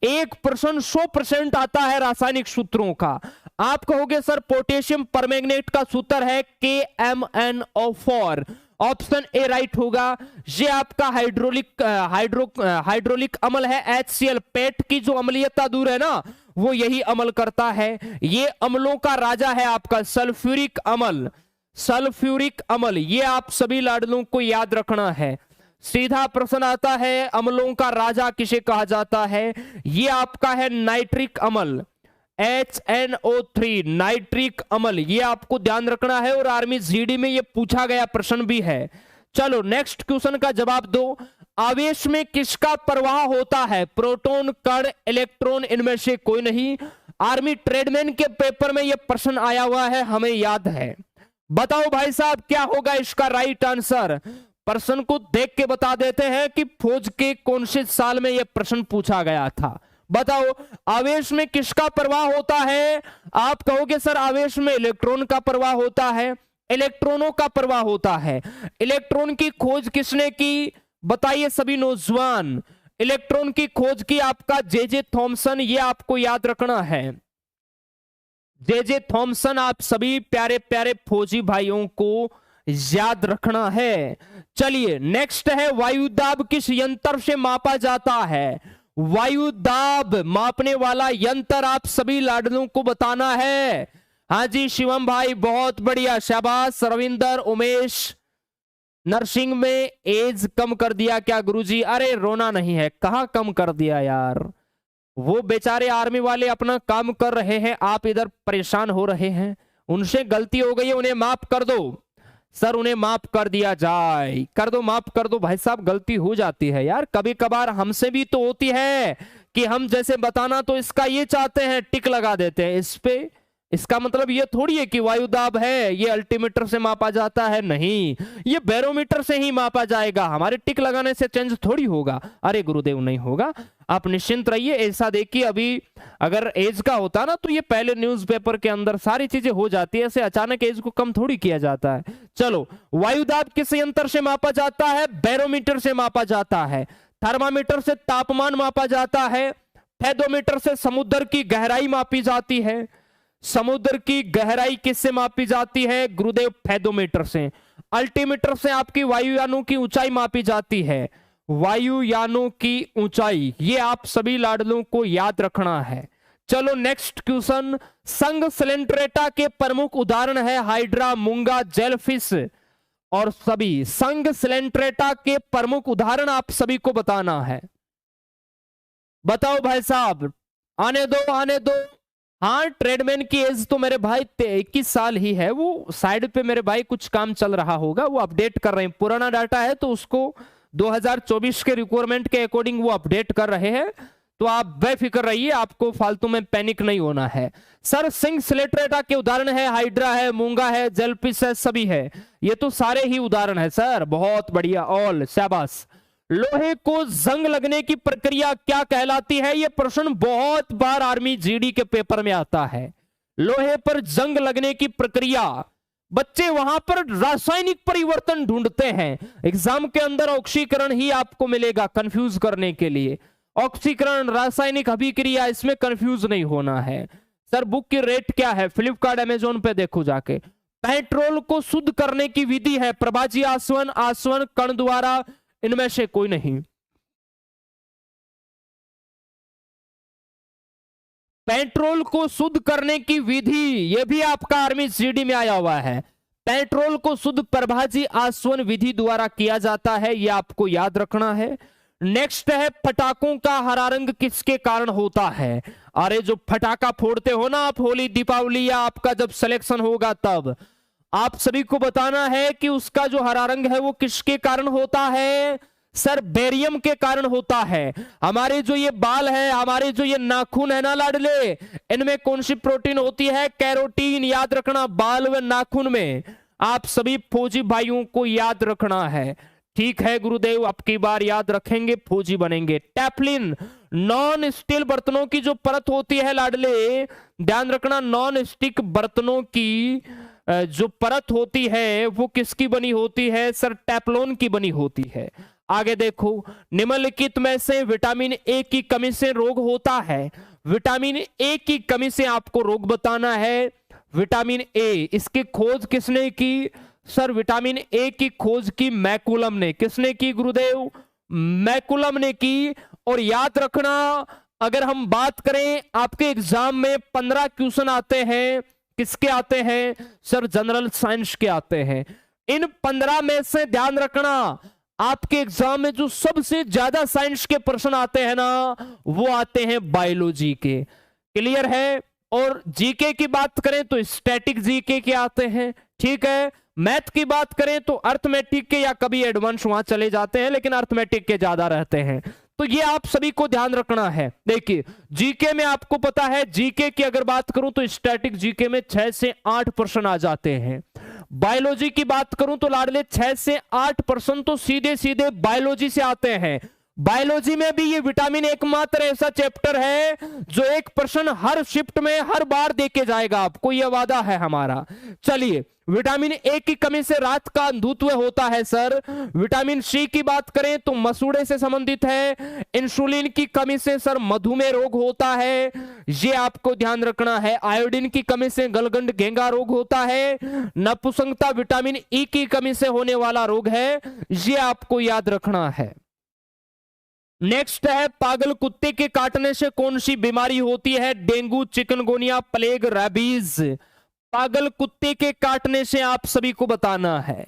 एक प्रश्न 100% आता है रासायनिक सूत्रों का। आप कहोगे सर पोटेशियम परमैंगनेट का सूत्र है KMnO4, ऑप्शन ए राइट होगा। ये आपका हाइड्रोलिक अम्ल है HCl, पेट की जो अम्लीयता दूर है ना, वो यही अमल करता है। ये अम्लों का राजा है आपका सल्फ्यूरिक अम्ल, सल्फ्यूरिक अम्ल, ये आप सभी लाडलों को याद रखना है। सीधा प्रश्न आता है, अम्लों का राजा किसे कहा जाता है? ये आपका है नाइट्रिक अम्ल, HNO3, नाइट्रिक अम्ल, ये आपको ध्यान रखना है। और आर्मी जीडी में ये पूछा गया प्रश्न भी है। चलो नेक्स्ट क्वेश्चन का जवाब दो। आवेश में किसका प्रवाह होता है? प्रोटॉन, कण, इलेक्ट्रॉन, इनमें से कोई नहीं। आर्मी ट्रेडमैन के पेपर में यह प्रश्न आया हुआ है, हमें याद है। बताओ भाई साहब क्या होगा इसका राइट आंसर? प्रश्न को देख के बता देते हैं कि फौज के कौन से साल में यह प्रश्न पूछा गया था। बताओ, आवेश में किसका प्रवाह होता है? आप कहोगे सर आवेश में इलेक्ट्रॉन का प्रवाह होता है, इलेक्ट्रॉनों का प्रवाह होता है। इलेक्ट्रॉन की खोज किसने की? बताइए सभी नौजवान। इलेक्ट्रॉन की खोज की आपका जे थॉमसन, ये आपको याद रखना है। जे थॉमसन, आप सभी प्यारे प्यारे फौजी भाइयों को याद रखना है। चलिए नेक्स्ट है, वायुदाब किस यंत्र से मापा जाता है? वायुदाब मापने वाला यंत्र आप सभी लाडलों को बताना है। हाँ जी शिवम भाई, बहुत बढ़िया, शाबाश। रविंदर, उमेश, नर्सिंग में एज कम कर दिया क्या गुरुजी? अरे रोना नहीं है, कहां कम कर दिया यार, वो बेचारे आर्मी वाले अपना काम कर रहे हैं, आप इधर परेशान हो रहे हैं। उनसे गलती हो गई है, उन्हें माफ कर दो सर, उन्हें माफ कर दिया जाए। कर दो, माफ कर दो भाई साहब, गलती हो जाती है यार, कभी कभार हमसे भी तो होती है कि हम जैसे बताना तो इसका ये चाहते हैं, टिक लगा देते हैं इस पे। इसका मतलब ये थोड़ी है कि वायुदाब है ये अल्टीमीटर से मापा जाता है, नहीं, ये बैरोमीटर से ही मापा जाएगा, हमारे टिक लगाने से चेंज थोड़ी होगा। अरे गुरुदेव नहीं होगा, आप निश्चिंत रहिए। ऐसा देखिए, अभी अगर एज का होता ना तो ये पहले न्यूज़पेपर के अंदर सारी चीजें हो जाती है, ऐसे अचानक एज को कम थोड़ी किया जाता है। चलो, वायुदाब किस यंत्र से मापा जाता है? बैरोमीटर से मापा जाता है। थर्मामीटर से तापमान मापा जाता है। फेदोमीटर से समुद्र की गहराई मापी जाती है। समुद्र की गहराई किससे मापी जाती है? गुरुदेव फेदोमीटर से। अल्टीमीटर से आपकी वायुयानों की ऊंचाई मापी जाती है, वायुयानों की ऊंचाई, ये आप सभी लाडलों को याद रखना है। चलो नेक्स्ट क्वेश्चन, संघ सिलेंट्रेटा के प्रमुख उदाहरण है हाइड्रा, मूंगा, जेलफिश और सभी। संघ सिलेंट्रेटा के प्रमुख उदाहरण आप सभी को बताना है। बताओ भाई साहब, आने दो आने दो। हाँ, ट्रेडमैन की एज तो मेरे भाई 21 साल ही है, वो साइड पे मेरे भाई कुछ काम चल रहा होगा, वो अपडेट कर रहे हैं, पुराना डाटा है तो उसको 2024 के रिक्वायरमेंट के अकॉर्डिंग वो अपडेट कर रहे हैं। तो आप बेफिक्र रहिए, आपको फालतू में पैनिक नहीं होना है। सर सिंह सिलेट्रेटा के उदाहरण है हाइड्रा है, मूंगा है, जेलफिश है, सभी है, ये तो सारे ही उदाहरण है सर, बहुत बढ़िया, ऑल, शाबाश। लोहे को जंग लगने की प्रक्रिया क्या कहलाती है? यह प्रश्न बहुत बार आर्मी जीडी के पेपर में आता है। लोहे पर जंग लगने की प्रक्रिया, बच्चे वहां पर रासायनिक परिवर्तन ढूंढते हैं, एग्जाम के अंदर ऑक्सीकरण ही आपको मिलेगा कंफ्यूज करने के लिए। ऑक्सीकरण, रासायनिक अभिक्रिया, इसमें कंफ्यूज नहीं होना है। सर बुक की रेट क्या है? फ्लिपकार्ट, अमेजोन पे देखो जाके। पेट्रोल को शुद्ध करने की विधि है प्रभाजी आसवन, आसवन, कण द्वारा, इनमें से कोई नहीं। पेट्रोल को शुद्ध करने की विधि, यह भी आपका आर्मी जीडी में आया हुआ है। पेट्रोल को शुद्ध प्रभाजी आसवन विधि द्वारा किया जाता है, यह आपको याद रखना है। नेक्स्ट है पटाखों का हरा रंग किसके कारण होता है। अरे जो पटाखा फोड़ते हो ना आप होली दीपावली या आपका जब सिलेक्शन होगा तब आप सभी को बताना है कि उसका जो हरा रंग है वो किसके कारण होता है। सर बेरियम के कारण होता है। हमारे जो ये बाल है, हमारे जो ये नाखून है ना लाडले, इनमें कौन सी प्रोटीन होती है, कैरोटीन। याद रखना, बाल व नाखून में आप सभी फौजी भाइयों को याद रखना है। ठीक है गुरुदेव, अब की बार याद रखेंगे, फौजी बनेंगे। टेफ्लिन नॉन स्टील बर्तनों की जो परत होती है लाडले, ध्यान रखना, नॉन स्टिक बर्तनों की जो परत होती है वो किसकी बनी होती है। सर टेफ्लॉन की बनी होती है। आगे देखो, निम्नलिखित में से विटामिन ए की कमी से रोग होता है। विटामिन ए की कमी से आपको रोग बताना है। विटामिन ए, इसकी खोज किसने की। सर विटामिन ए की खोज की मैकुलम ने। किसने की गुरुदेव, मैकुलम ने की। और याद रखना, अगर हम बात करें आपके एग्जाम में 15 क्वेश्चन आते हैं, किसके आते हैं सर, जनरल साइंस के आते हैं। इन 15 में से ध्यान रखना, आपके एग्जाम में जो सबसे ज्यादा साइंस के प्रश्न आते हैं ना वो आते हैं बायोलॉजी के। क्लियर है। और जीके की बात करें तो स्टैटिक जीके के आते हैं। ठीक है। मैथ की बात करें तो अर्थमेटिक के या कभी एडवांस वहां चले जाते हैं, लेकिन अर्थमेटिक के ज्यादा रहते हैं। तो ये आप सभी को ध्यान रखना है। देखिए जीके में आपको पता है, जीके की अगर बात करूं तो स्टैटिक जीके में 6 से 8 प्रश्न आ जाते हैं। बायोलॉजी की बात करूं तो लाडले 6 से 8 प्रश्न तो सीधे सीधे बायोलॉजी से आते हैं। बायोलॉजी में भी ये विटामिन एकमात्र ऐसा चैप्टर है जो एक प्रश्न हर शिफ्ट में हर बार देके जाएगा आपको, यह वादा है हमारा। चलिए, विटामिन ए की कमी से रात का अंधत्व होता है सर। विटामिन सी की बात करें तो मसूड़े से संबंधित है। इंसुलिन की कमी से सर मधुमेह रोग होता है, ये आपको ध्यान रखना है। आयोडीन की कमी से गलगंड घेंगा रोग होता है। नपुंसकता विटामिन ई की कमी से होने वाला रोग है, ये आपको याद रखना है। नेक्स्ट है, पागल कुत्ते के काटने से कौन सी बीमारी होती है। Dengue, chikungunya, plague, rabies. पागल कुत्ते के काटने से आप सभी को बताना है।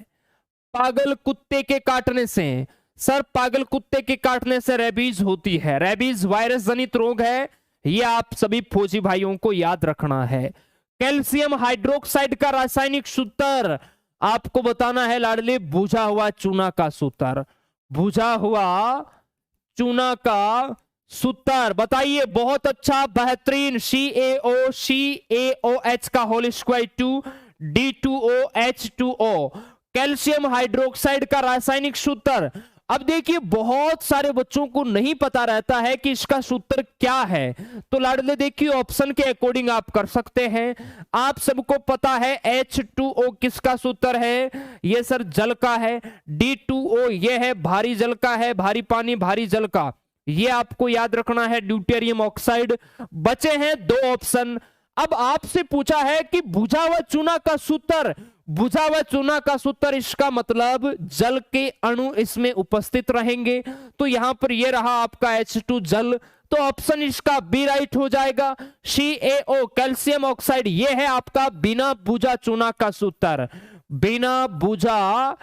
पागल कुत्ते के काटने से सर, पागल कुत्ते के काटने से रेबीज होती है। रेबीज वायरस जनित रोग है, यह आप सभी फौजी भाइयों को याद रखना है। कैल्शियम हाइड्रोक्साइड का रासायनिक सूत्र आपको बताना है लाडले, बुझा हुआ चूना का सूत्र। बुझा हुआ चूना का सूत्र बताइए। बहुत अच्छा, बेहतरीन। CaOH का whole square 2 D2OH2O, calcium hydroxide का रासायनिक सूत्र। अब देखिए बहुत सारे बच्चों को नहीं पता रहता है कि इसका सूत्र क्या है, तो लाडले देखिए ऑप्शन के अकॉर्डिंग आप कर सकते हैं। आप सबको पता है H2O किसका सूत्र है, ये सर जल का है। D2O ये है भारी जल का है, भारी पानी भारी जल का, ये आपको याद रखना है। Deuterium oxide. बचे हैं 2 ऑप्शन। अब आपसे पूछा है कि बुझा हुआ चूना का सूत्र, बुझा हुआ चूना का सूत्र, इसका मतलब जल के अणु इसमें उपस्थित रहेंगे। तो यहां पर ये रहा आपका H2 जल, तो ऑप्शन इसका बी राइट हो जाएगा। CaO कैल्शियम ऑक्साइड, ये है आपका बिना बुझा चूना का सूत्र। बिना बुझा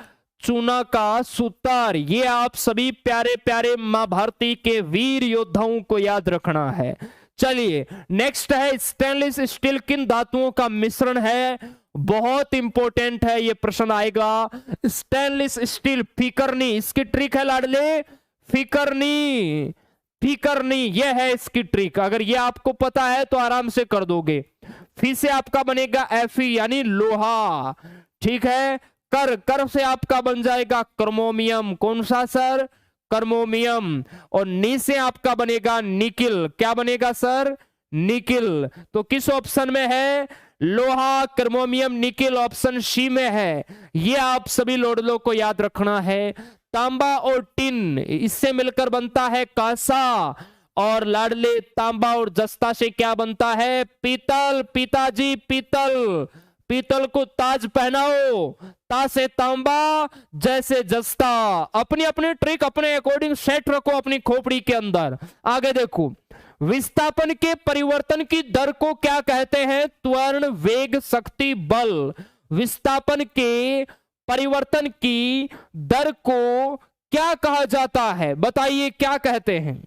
चूना का सूत्र, ये आप सभी प्यारे प्यारे मां भारती के वीर योद्धाओं को याद रखना है। चलिए नेक्स्ट है, स्टेनलेस स्टील किन धातुओं का मिश्रण है। बहुत इंपॉर्टेंट है, ये प्रश्न आएगा। स्टेनलेस स्टील फीकरनी, इसकी ट्रिक है लाडले, फीकरनी। फीकरनी ये है इसकी ट्रिक, अगर ये आपको पता है तो आराम से कर दोगे। फी से आपका बनेगा Fe यानी लोहा। ठीक है। कर से आपका बन जाएगा क्रोमोमियम। कौन सा सर, क्रोमोमियम। और नी से आपका बनेगा निकिल। क्या बनेगा सर, निकिल। तो किस ऑप्शन में है, लोहा, क्रोमोमियम, निकिल ऑप्शन सी में है। ये आप सभी लोडलों को याद रखना है। तांबा और टिन, इससे मिलकर बनता है कांसा। और लाडले तांबा और जस्ता से क्या बनता है, पीतल। पिताजी पीतल, पीतल को ताज पहनाओ। ता से तांबा, जैसे जस्ता। अपनी अपनी ट्रिक अपने अकॉर्डिंग सेट रखो अपनी खोपड़ी के अंदर। आगे देखो, विस्थापन के परिवर्तन की दर को क्या कहते हैं? त्वरण, वेग, शक्ति, बल। विस्थापन के परिवर्तन की दर को क्या कहा जाता है? बताइए क्या कहते हैं?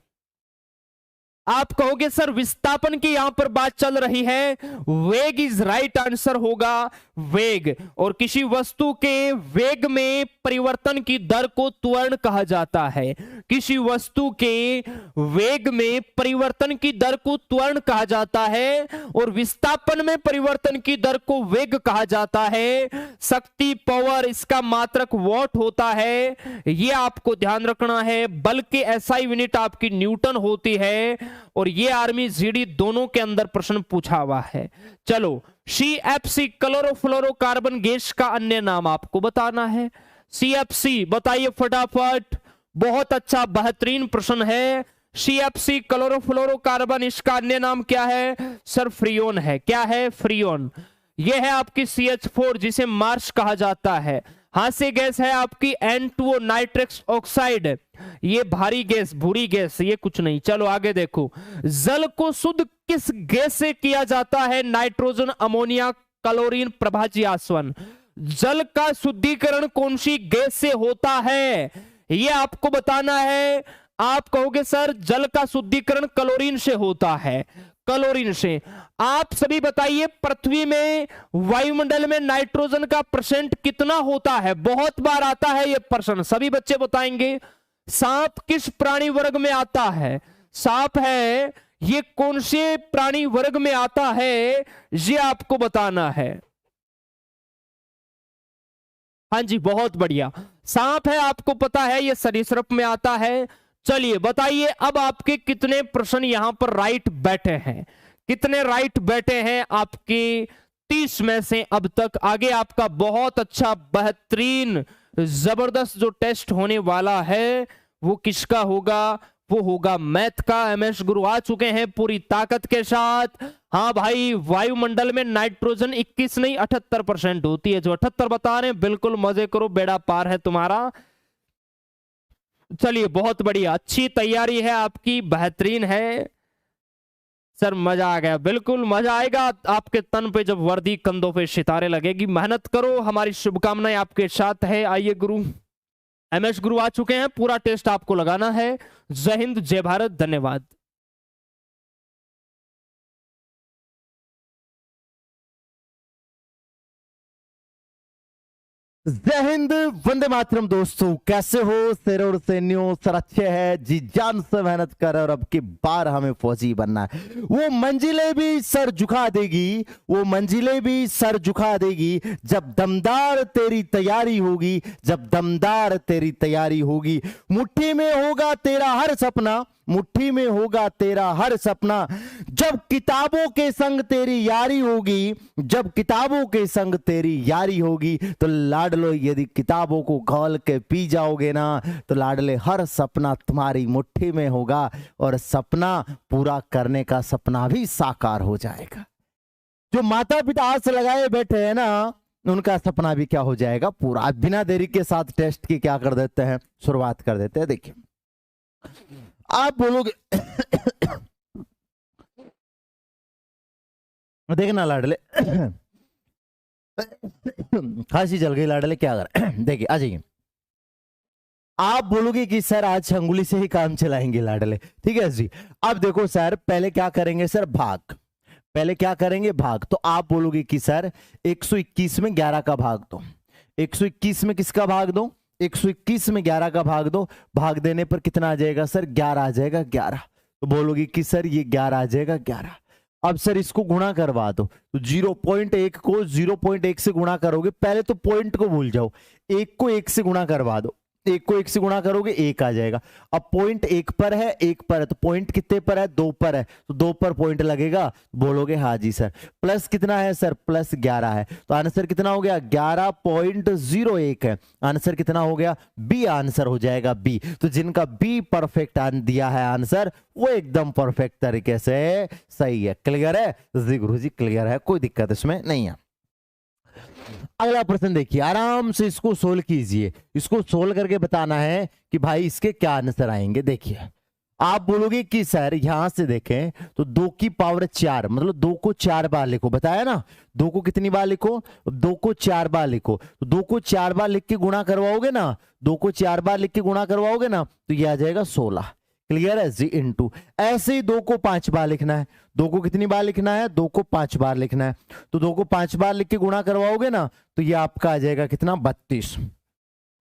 आप कहोगे सर विस्थापन की यहां पर बात चल रही है, वेग इज राइट आंसर होगा, वेग। और किसी वस्तु के वेग में परिवर्तन की दर को त्वरण कहा जाता है। किसी वस्तु के वेग में परिवर्तन की दर को त्वरण कहा जाता है और विस्थापन में परिवर्तन की दर को वेग कहा जाता है। शक्ति, पावर, इसका मात्रक वॉट होता है, यह आपको ध्यान रखना है। बल के एसआई यूनिट आपकी न्यूटन होती है और ये आर्मी जीडी दोनों के अंदर प्रश्न पूछा हुआ है। चलो, CFC क्लोरोफ्लोरोकार्बन गैस का अन्य नाम आपको बताना है। CFC बताइए फटाफट। बहुत अच्छा, बेहतरीन प्रश्न है। CFC क्लोरोफ्लोरोकार्बन, इसका अन्य नाम क्या है? सर फ्रियोन है। क्या है? फ्रियोन। यह है आपकी CH4 जिसे मार्स कहा जाता है। हास्य गैस है आपकी N2O नाइट्रस ऑक्साइड, ये भारी गैस, भूरी गैस, ये कुछ नहीं। चलो आगे देखो, जल को शुद्ध किस गैस से किया जाता है? नाइट्रोजन, अमोनिया, क्लोरीन, प्रभाजी आसवन। जल का शुद्धिकरण कौन सी गैस से होता है, ये आपको बताना है। आप कहोगे सर जल का शुद्धिकरण क्लोरीन से होता है, क्लोरीन से। आप सभी बताइए पृथ्वी में, वायुमंडल में नाइट्रोजन का परसेंट कितना होता है? बहुत बार आता है यह प्रश्न, सभी बच्चे बताएंगे। सांप किस प्राणी वर्ग में आता है? सांप है, ये कौन से प्राणी वर्ग में आता है, ये आपको बताना है। हाँ जी, बहुत बढ़िया, सांप है, आपको पता है ये सरीसृप में आता है। चलिए बताइए अब आपके कितने प्रश्न यहां पर राइट बैठे हैं? कितने राइट बैठे हैं आपके? 30 में से अब तक। आगे आपका बहुत अच्छा, बेहतरीन, जबरदस्त जो टेस्ट होने वाला है वो किसका होगा? वो होगा मैथ का। MS गुरु आ चुके हैं पूरी ताकत के साथ। हाँ भाई, वायुमंडल में नाइट्रोजन 21 नहीं 78% होती है। जो 78 बता रहे हैं, बिल्कुल मजे करो, बेड़ा पार है तुम्हारा। चलिए बहुत बढ़िया, अच्छी तैयारी है आपकी, बेहतरीन है सर, मजा आ गया, बिल्कुल मजा आएगा आपके तन पे जब वर्दी कंधों पे सितारे लगेगी। मेहनत करो, हमारी शुभकामनाएं आपके साथ है। आइए गुरु, MS गुरु आ चुके हैं, पूरा टेस्ट आपको लगाना है। जय हिंद, जय भारत, धन्यवाद। जय हिंद, वंदे मातरम। दोस्तों कैसे हो? सर और सैन्यों सर अच्छे हैं जी, जान से मेहनत कर। और अब की बार हमें फौजी बनना है। वो मंजिलें भी सर झुका देगी, वो मंजिलें भी सर झुका देगी जब दमदार तेरी तैयारी होगी, जब दमदार तेरी तैयारी होगी। मुट्ठी में होगा तेरा हर सपना, मुट्ठी में होगा तेरा हर सपना। जब किताबों के संग तेरी यारी होगी, जब किताबों के संग तेरी यारी होगी, तो लाडलो यदि किताबों को खोल के पी जाओगे ना, तो लाडले हर सपना तुम्हारी मुट्ठी में होगा और सपना पूरा करने का सपना भी साकार हो जाएगा। जो माता पिता आस लगाए बैठे हैं ना, उनका सपना भी क्या हो जाएगा? पूरा। बिना देरी के साथ टेस्ट की क्या कर देते हैं, शुरुआत कर देते हैं। देखिए आप बोलोगे देखना लाडले खांसी चल गई लाडले, क्या कर देखिए आ जाइए। आप बोलोगे कि सर आज अंगुली से ही काम चलाएंगे लाडले, ठीक है जी। अब देखो सर, पहले क्या करेंगे सर? भाग। पहले क्या करेंगे? भाग। तो आप बोलोगे कि सर 121 में 11 का भाग दो। 121 में किसका भाग दो? 121 में 11 का भाग दो। भाग देने पर कितना आ जाएगा सर? 11 आ जाएगा, 11। तो बोलोगे कि सर ये 11 आ जाएगा, 11। अब सर इसको गुणा करवा दो, तो 0.1 को 0.1 से गुणा करोगे। पहले तो पॉइंट को भूल जाओ, 1 को 1 से गुणा करवा दो। 1 को 1 से गुणा करोगे 1 आ जाएगा। अब पॉइंट 1 पर है, 1 पर है, तो पॉइंट कितने पर है? 2 पर है, तो 2 पर पॉइंट लगेगा। बोलोगे हाँ जी सर। प्लस कितना है सर? प्लस 11 है। तो आंसर कितना हो गया? 11.01 है। आंसर कितना हो गया? बी आंसर हो जाएगा, बी। तो जिनका बी परफेक्ट दिया है आंसर, वो एकदम परफेक्ट तरीके से सही है। क्लियर है जी गुरु जी? क्लियर है, कोई दिक्कत इसमें नहीं है। अगला प्रश्न देखिए, आराम से इसको सोल्व कीजिए। इसको सोल्व करके बताना है कि भाई इसके क्या आंसर आएंगे। देखिए आप बोलोगे कि सर यहां से देखें तो 2 की पावर 4 मतलब 2 को 4 बार लिखो, बताया ना 2 को कितनी बार लिखो, 2 को 4 बार लिखो। तो 2 को 4 बार लिख के गुणा करवाओगे ना, 2 को 4 बार लिख के गुणा करवाओगे ना तो ये आ जाएगा 16। क्लियर है जी। इनटू ऐसे ही 2 को 5 बार लिखना है। 2 को कितनी बार लिखना है, 2 को 5 बार लिखना है। तो 2 को 5 बार लिख के गुणा करवाओगे ना तो ये आपका आ जाएगा कितना, 32।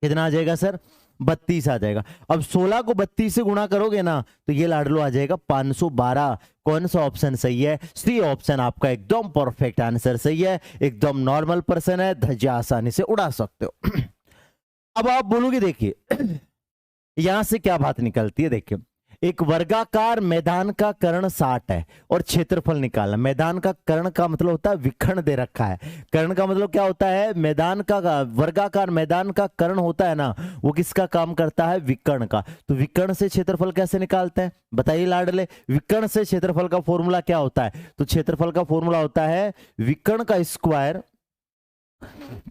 कितना आ जाएगा सर, 32 आ जाएगा। अब 16 को 32 से गुणा करोगे ना तो ये लाडलो आ जाएगा 512। कौन सा ऑप्शन सही है, सी ऑप्शन आपका एकदम परफेक्ट आंसर सही है। एकदम नॉर्मल पर्सन है, ध्वजा आसानी से उड़ा सकते हो। अब आप बोलोगे देखिए यहां से क्या बात निकलती है, देखिए एक वर्गाकार मैदान का कर्ण 60 है और क्षेत्रफल निकालना। मैदान का कर्ण का मतलब होता है विखंड दे रखा है। कर्ण का मतलब क्या होता है, मैदान का, वर्गाकार मैदान का कर्ण होता है ना वो किसका काम करता है, विकर्ण का। तो विकर्ण से क्षेत्रफल कैसे निकालते हैं बताइए लाडले। विकर्ण से क्षेत्रफल का फॉर्मूला क्या होता है, तो क्षेत्रफल का फॉर्मूला होता है विकर्ण का स्क्वायर,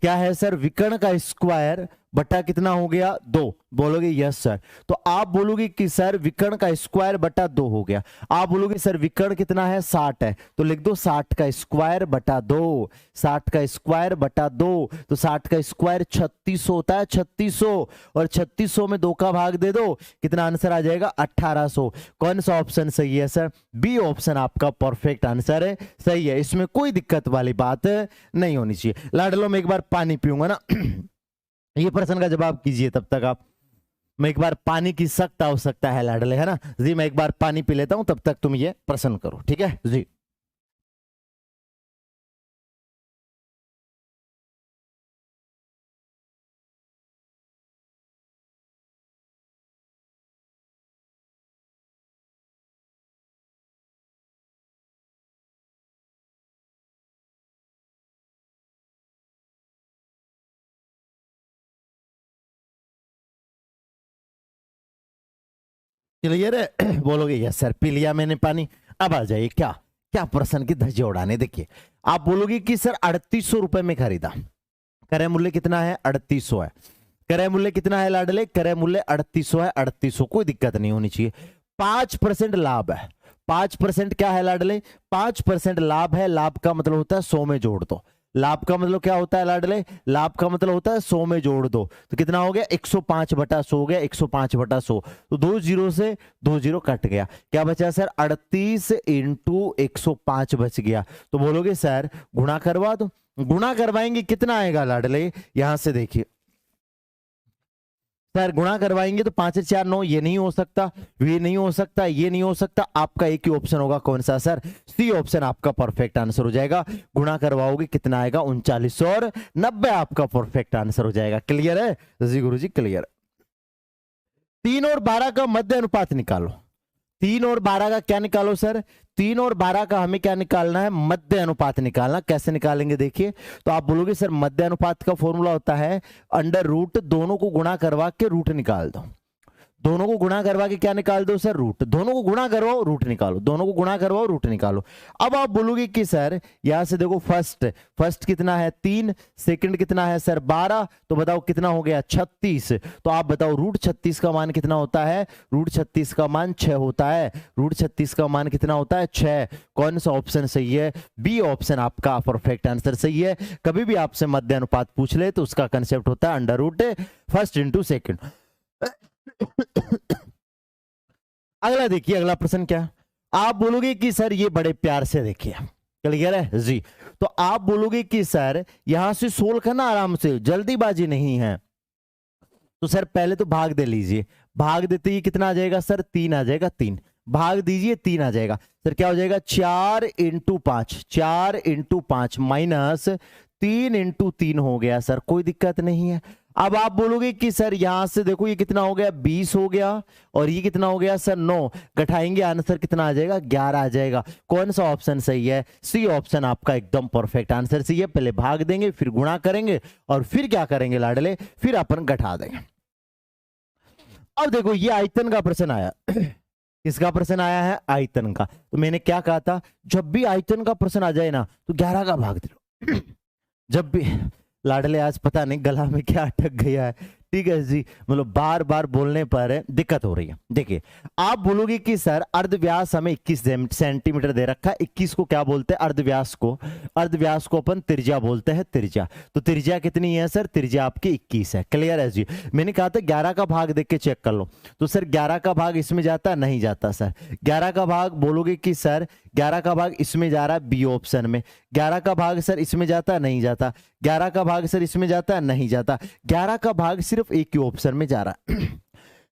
क्या है सर, विकर्ण का स्क्वायर बटा कितना हो गया, 2। बोलोगे यस सर। तो आप बोलोगे कि सर विकर्ण का स्क्वायर बटा 2 हो गया। आप बोलोगे सर विकर्ण कितना है, 60 है, तो लिख दो 60 का स्क्वायर बटा 2। 60 का स्क्वायर बटा 2, तो 60 का स्क्वायर 3600 होता है, 3600। और 3600 में 2 का भाग दे दो, कितना आंसर आ जाएगा, 1800। कौन सा ऑप्शन सही है सर, बी ऑप्शन आपका परफेक्ट आंसर है, सही है। इसमें कोई दिक्कत वाली बात नहीं होनी चाहिए। लाडलो में एक बार पानी पीऊंगा ना ये प्रश्न का जवाब कीजिए तब तक आप। मैं एक बार पानी की सख्त आवश्यकता है लाडले, है ना जी। मैं एक बार पानी पी लेता हूं तब तक तुम ये प्रश्न करो, ठीक है जी। क्लियर है बोलोगे यस सर, पी लिया मैंने पानी। अब आ जाइए क्या क्या प्रश्न की धज्जियां उड़ाने। देखिए आप बोलोगे कि सर 3800 रुपए में खरीदा, क्रय मूल्य कितना है, 3800 है। क्रय मूल्य कितना है लाडले, क्रय मूल्य 3800 है, 3800, कोई दिक्कत नहीं होनी चाहिए। 5% लाभ है, 5% क्या है लाडले, 5% लाभ है। लाभ का मतलब होता है 100 में जोड़ दो। लाभ का मतलब क्या होता है लाडले, लाभ का मतलब होता है 100 में जोड़ दो, तो कितना हो गया, 105 बटा 100 हो गया, 105 बटा 100। तो 2 जीरो से 2 जीरो कट गया, क्या बचा सर, 38 इंटू 105 बच गया। तो बोलोगे सर गुणा करवा दो। गुणा करवाएंगे कितना आएगा लाडले, यहां से देखिए सर गुणा करवाएंगे तो 5 4 9, ये नहीं हो सकता, ये नहीं हो सकता, ये नहीं हो सकता। आपका एक ही ऑप्शन होगा, कौन सा सर, सी ऑप्शन आपका परफेक्ट आंसर हो जाएगा। गुणा करवाओगे कितना आएगा, 3990 आपका परफेक्ट आंसर हो जाएगा। क्लियर है जी गुरु जी, क्लियर। 3 और 12 का मध्य अनुपात निकालो। 3 और 12 का क्या निकालो सर, 3 और 12 का हमें क्या निकालना है, मध्य अनुपात निकालना। कैसे निकालेंगे देखिए, तो आप बोलोगे सर मध्य अनुपात का फॉर्मूला होता है अंडर रूट, दोनों को गुणा करवा के रूट निकाल दो। दोनों को गुणा करवा के क्या निकाल दो सर, रूट। दोनों को गुणा करवाओ रूट निकालो, दोनों को गुणा करवाओ रूट निकालो। अब आप बोलोगे कि सर यहां से देखो फर्स्ट कितना है 3, सेकंड कितना है सर 12, तो बताओ कितना हो गया 36। तो आप बताओ रूट 36 का मान कितना होता है, रूट 36 का मान 6 होता है। रूट 36 का मान कितना होता है, 6। कौन सा ऑप्शन सही है, बी ऑप्शन आपका परफेक्ट आंसर सही है। कभी भी आपसे मध्य अनुपात पूछ ले तो उसका कंसेप्ट होता है under root first into second. अगला देखिए, अगला प्रश्न क्या, आप बोलोगे कि सर ये बड़े प्यार से देखिए, क्लियर है जी। तो आप बोलोगे कि सर यहां से सोल्व करना आराम से, जल्दीबाजी नहीं है। तो सर पहले तो भाग दे लीजिए, भाग देते ही कितना आ जाएगा सर, 3 आ जाएगा, 3 भाग दीजिए 3 आ जाएगा सर, क्या हो जाएगा 4 इंटू 5, 4 इंटू 5 माइनस 3 इंटू 3 हो गया सर, कोई दिक्कत नहीं है। अब आप बोलोगे कि सर यहां से देखो ये कितना हो गया, 20 हो गया, और ये कितना हो गया सर 9, घटाएंगे आंसर कितना आ जाएगा, 11 आ जाएगा। कौन सा ऑप्शन सही है, सी ऑप्शन आपका एकदम परफेक्ट आंसर सही है। पहले भाग देंगे, फिर गुणा करेंगे, और फिर क्या करेंगे लाडले, फिर अपन घटा देंगे। अब देखो ये आयतन का प्रश्न आया, किसका प्रश्न आया है, आयतन का। तो मैंने क्या कहा था, जब भी आयतन का प्रश्न आ जाए ना तो 11 का भाग दे लो। जब भी लाडले, आज पता नहीं गला में क्या अटक गया है, ठीक है जी, मतलब बार बार बोलने पर दिक्कत हो रही है। देखिए आप बोलोगे कि सर अर्धव्यास हमें 21 सेंटीमीटर दे रखा है, 21 को क्या बोलते हैं, अर्धव्यास को अपन त्रिज्या बोलते हैं, त्रिज्या। तो त्रिज्या कितनी है सर, त्रिज्या आपकी 21 है। क्लियर है जी। मैंने कहा था 11 का भाग देख के चेक कर लो, तो सर 11 का भाग इसमें जाता है, नहीं जाता सर। 11 का भाग बोलोगे कि सर 11 का भाग इसमें जा रहा है बी ऑप्शन में, 11 का भाग सर इसमें जाता है, नहीं जाता। 11 का भाग सर इसमें जाता है, नहीं जाता। 11 का भाग सिर्फ एक ही ऑप्शन में जा रहा है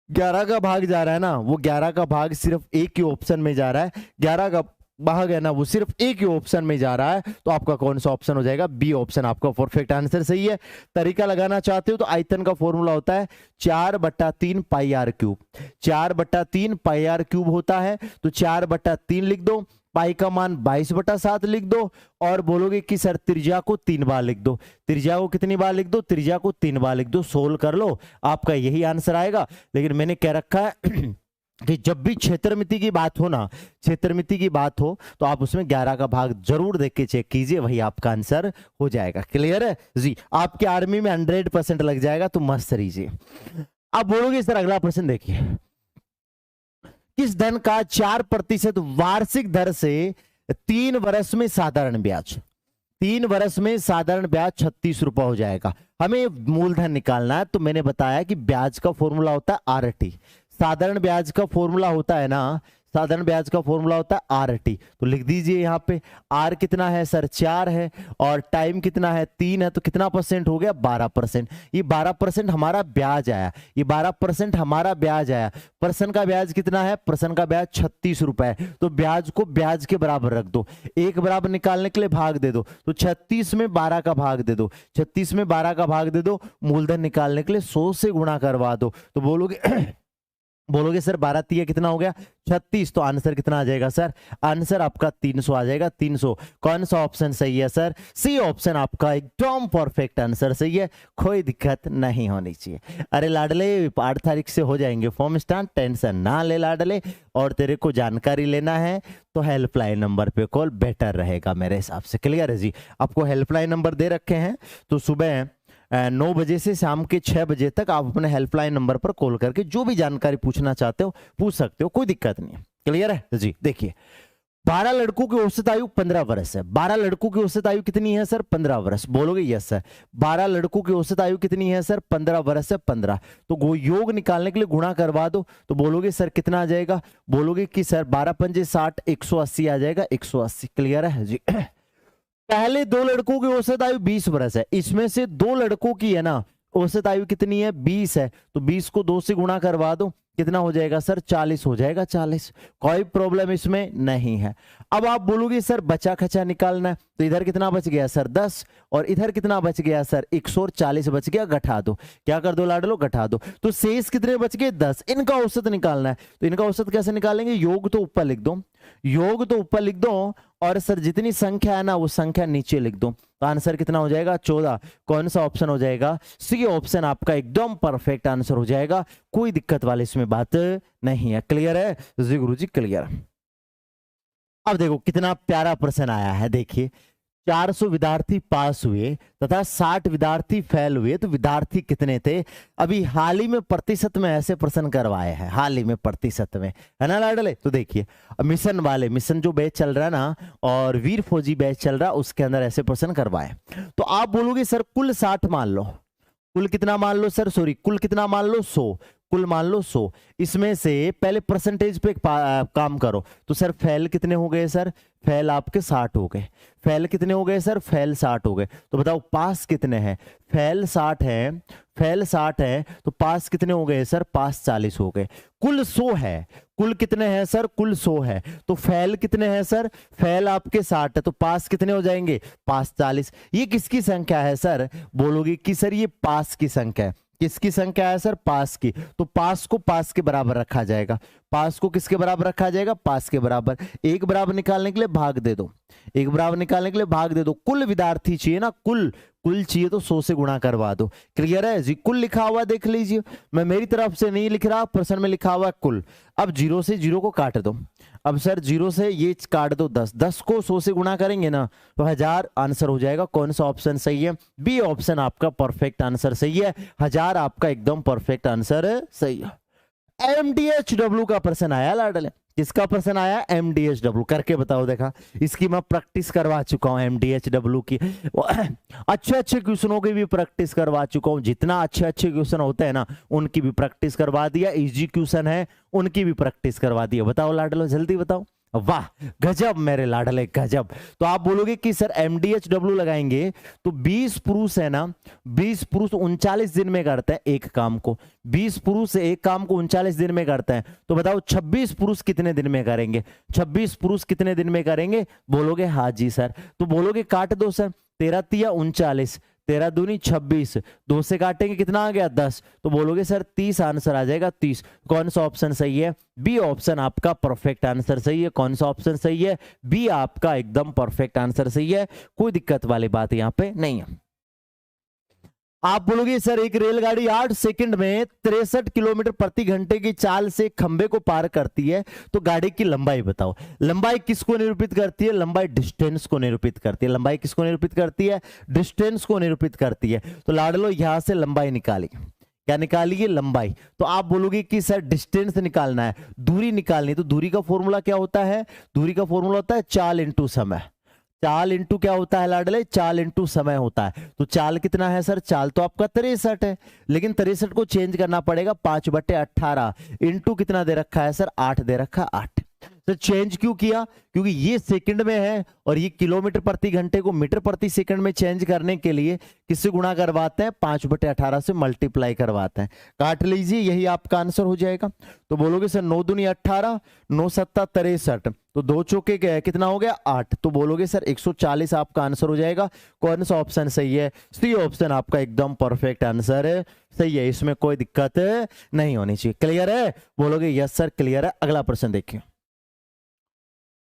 11 का भाग जा रहा है ना, वो 11 का भाग सिर्फ एक ही ऑप्शन में जा रहा है। 11 का भाग है ना, वो सिर्फ एक ही ऑप्शन में जा रहा है। तो आपका कौन सा ऑप्शन हो जाएगा, बी ऑप्शन आपका परफेक्ट आंसर सही है। तरीका लगाना चाहते हो तो आयतन का फॉर्मूला होता है 4/3 pi r cube. 4/3 pi r cube होता है, तो 4/3 लिख दो, पाई का मान 22/7 लिख दो, और बोलोगे कि सर त्रिज्या को 3 बार लिख दो। त्रिज्या को कितनी बार लिख दो, त्रिज्या को 3 बार लिख दो। सोल्व कर लो, आपका यही आंसर आएगा। लेकिन मैंने कह रखा है कि जब भी क्षेत्रमिति की बात हो ना, क्षेत्रमिति की बात हो तो आप उसमें 11 का भाग जरूर देख के चेक कीजिए, वही आपका आंसर हो जाएगा। क्लियर है जी। आपके आर्मी में 100% लग जाएगा, तो मस्त रहिए। अब बोलोगे सर अगला प्रश्न देखिए, किस धन का 4% वार्षिक दर से 3 वर्ष में साधारण ब्याज, 3 वर्ष में साधारण ब्याज 36 रुपए हो जाएगा। हमें मूलधन निकालना है, तो मैंने बताया कि ब्याज का फॉर्मूला होता है आरटी। साधारण ब्याज का फॉर्मूला होता है ना, साधारण ब्याज का फॉर्मूला होता है आरटी। तो लिख दीजिए यहाँ पे आर कितना है सर, 4 है, और टाइम कितना है, 3 है, तो कितना परसेंट हो गया, 12%। ये 12% हमारा ब्याज आया, ये 12% हमारा ब्याज आया। पर्सन का ब्याज कितना है, पर्सन का ब्याज 36 रुपए। तो ब्याज को ब्याज के बराबर रख दो, एक बराबर निकालने के लिए भाग दे दो, तो 36 में 12 का भाग दे दो, 36 में 12 का भाग दे दो। मूलधन निकालने के लिए 100 से गुणा करवा दो, तो बोलोगे सर 12 तिया कितना हो गया, 36। तो आंसर कितना आ जाएगा सर, आंसर आपका 300 आ जाएगा, 300। कौन सा ऑप्शन सही है सर, सी ऑप्शन आपका एकदम परफेक्ट आंसर सही है, कोई दिक्कत नहीं होनी चाहिए। अरे लाडले 8 तारीख से हो जाएंगे फॉर्म स्टार्ट, टेंशन ना ले लाडले। और तेरे को जानकारी लेना है तो हेल्पलाइन नंबर पे कॉल बेटर रहेगा मेरे हिसाब से। क्लियर है जी। आपको हेल्पलाइन नंबर दे रखे हैं, तो सुबह 9 बजे से शाम के 6 बजे तक आप अपने हेल्पलाइन नंबर पर कॉल करके जो भी जानकारी पूछना चाहते हो पूछ सकते हो, कोई दिक्कत नहीं है। क्लियर है जी। देखिए 12 लड़कों की औसत आयु 15 वर्ष है। 12 लड़कों की औसत आयु कितनी है सर, 15 वर्ष। बोलोगे यस सर। 12 लड़कों की औसत आयु कितनी है सर, 15 वर्ष है, 15। तो योग निकालने के लिए गुणा करवा दो, तो बोलोगे सर कितना आ जाएगा, बोलोगे कि सर 12 पंजे 60, 180 आ जाएगा, 180। क्लियर है जी। पहले 2 लड़कों की औसत आयु 20 वर्ष है, इसमें से 2 लड़कों की है ना औसत आयु कितनी है, 20 है, तो 20 को 2 से गुणा करवा दो, कितना हो जाएगा सर, 40 हो जाएगा, 40। कोई प्रॉब्लम इसमें नहीं है। अब आप बोलोगे सर बचा खचा निकालना है, तो इधर कितना बच गया सर 10, और इधर कितना बच गया सर 140 बच गया, घटा दो। क्या कर दो लाडलो, घटा दो। तो शेष कितने बच गए 10, इनका औसत निकालना है। तो इनका औसत कैसे निकालेंगे, योग तो ऊपर लिख दो, योग तो ऊपर लिख दो, और सर जितनी संख्या है ना वो संख्या नीचे लिख दो। तो आंसर कितना हो जाएगा 14। कौन सा ऑप्शन हो जाएगा, सी ऑप्शन आपका एकदम परफेक्ट आंसर हो जाएगा, कोई दिक्कत वाली इसमें बात नहीं है। क्लियर है जी गुरु जी, क्लियर। अब देखो कितना प्यारा प्रश्न आया है। देखिए 400 विद्यार्थी पास हुए तथा 60 विद्यार्थी फेल हुए, तो विद्यार्थी कितने थे। अभी हाल ही में प्रतिशत में ऐसे प्रश्न करवाए हैं, हाल ही में प्रतिशत में, है ना लाडले। तो देखिए मिशन वाले, मिशन जो बैच चल रहा है ना, और वीर फौजी बैच चल रहा है, उसके अंदर ऐसे प्रश्न करवाए। तो आप बोलोगे सर कुल 60 मान लो, कुल कितना मान लो सर, सॉरी कुल कितना मान लो 100, कुल मान लो 100। इसमें से पहले परसेंटेज पे काम करो, तो सर फेल कितने हो गए सर, फेल आपके 60 हो गए। फेल कितने हो गए सर, फेल 60 हो गए। तो बताओ पास कितने हैं, फेल 60 है, फेल 60 है, तो पास कितने हो गए सर, पास 40 हो गए। कुल 100 है, कुल कितने हैं सर, कुल 100 है, तो फेल कितने हैं सर, फेल आपके 60 है, तो पास कितने हो जाएंगे, पास 40। ये किसकी संख्या है सर, बोलोगे कि सर ये पास की संख्या है। किसकी संख्या है सर, पास की। तो पास को पास के बराबर रखा जाएगा, पास को किसके बराबर रखा जाएगा, पास के बराबर। एक बराबर निकालने के लिए भाग दे दो, एक बराबर निकालने के लिए भाग दे दो। कुल विद्यार्थी चाहिए ना, कुल चाहिए, तो 100 से गुणा करवा दो। क्लियर है जी। कुल लिखा हुआ देख लीजिए, मैं मेरी तरफ से नहीं लिख रहा, प्रश्न में लिखा हुआ है कुल। अब 0 से 0 को काट दो, अब सर 0 से ये काट दो 10, 10 को 100 से गुणा करेंगे ना तो 1000 आंसर हो जाएगा। कौन सा ऑप्शन सही है? बी ऑप्शन आपका परफेक्ट आंसर सही है। 1000 आपका एकदम परफेक्ट आंसर सही है। MDHW का प्रश्न आया लाडले। किसका प्रश्न आया? MDHW। करके बताओ। देखा, इसकी मैं प्रैक्टिस करवा चुका हूं MDHW की। अच्छे अच्छे क्वेश्चनों की भी प्रैक्टिस करवा चुका हूं। जितना अच्छे अच्छे क्वेश्चन होते हैं ना उनकी भी प्रैक्टिस करवा दिया। इजी क्वेश्चन है उनकी भी प्रैक्टिस करवा दिया। बताओ लाडलो, जल्दी बताओ। वाह, गजब मेरे लाडले, गजब। तो आप बोलोगे कि सर MDHW लगाएंगे तो 20 पुरुष है ना, 20 पुरुष 39 दिन में करते हैं एक काम को। 20 पुरुष एक काम को 39 दिन में करते हैं, तो बताओ 26 पुरुष कितने दिन में करेंगे? 26 पुरुष कितने दिन में करेंगे? बोलोगे हाँ जी सर। तो बोलोगे काट दो सर, 13 तिया 39, 13 दूनी 26, 2 से काटेंगे कितना आ गया? 10। तो बोलोगे सर 30 आंसर आ जाएगा। 30। कौन सा ऑप्शन सही है? बी ऑप्शन आपका परफेक्ट आंसर सही है। कौन सा ऑप्शन सही है? बी आपका एकदम परफेक्ट आंसर सही है। कोई दिक्कत वाली बात यहां पे नहीं है। आप बोलोगे सर एक रेलगाड़ी 8 सेकंड में 63 किलोमीटर प्रति घंटे की चाल से खंबे को पार करती है, तो गाड़ी की लंबाई बताओ। लंबाई किसको निरूपित करती है? लंबाई डिस्टेंस को निरूपित करती है। लंबाई किसको निरूपित करती है? डिस्टेंस को निरूपित करती है। तो लाडलो यहां से लंबाई निकालिए। क्या निकालिए? लंबाई। तो आप बोलोगे कि सर डिस्टेंस निकालना है, दूरी निकालनी। तो दूरी का फॉर्मूला क्या होता है? दूरी का फॉर्मूला होता है चाल इंटू समय। चाल इंटू क्या होता है लाडले? चाल इंटू समय होता है। तो चाल कितना है सर? चाल तो आपका 63 है, लेकिन 63 को चेंज करना पड़ेगा 5/18 इंटू कितना दे रखा है सर? 8 दे रखा, 8। तो चेंज क्यों किया? क्योंकि ये सेकंड में है और ये किलोमीटर प्रति घंटे को मीटर प्रति सेकंड में चेंज करने के लिए किससे गुणा करवाते हैं? 5/18 से मल्टीप्लाई करवाते हैं। काट लीजिए, यही आपका आंसर हो जाएगा। तो बोलोगे सर 9 दूनी 18, 9 सत्ता 63, तो 2 चौके कितना हो गया? 8। तो बोलोगे सर 140 आपका आंसर हो जाएगा। कौन सा ऑप्शन सही है? सी ऑप्शन आपका एकदम परफेक्ट आंसर सही है। इसमें कोई दिक्कत नहीं होनी चाहिए। क्लियर है? बोलोगे यस सर क्लियर है। अगला प्रश्न देखिए,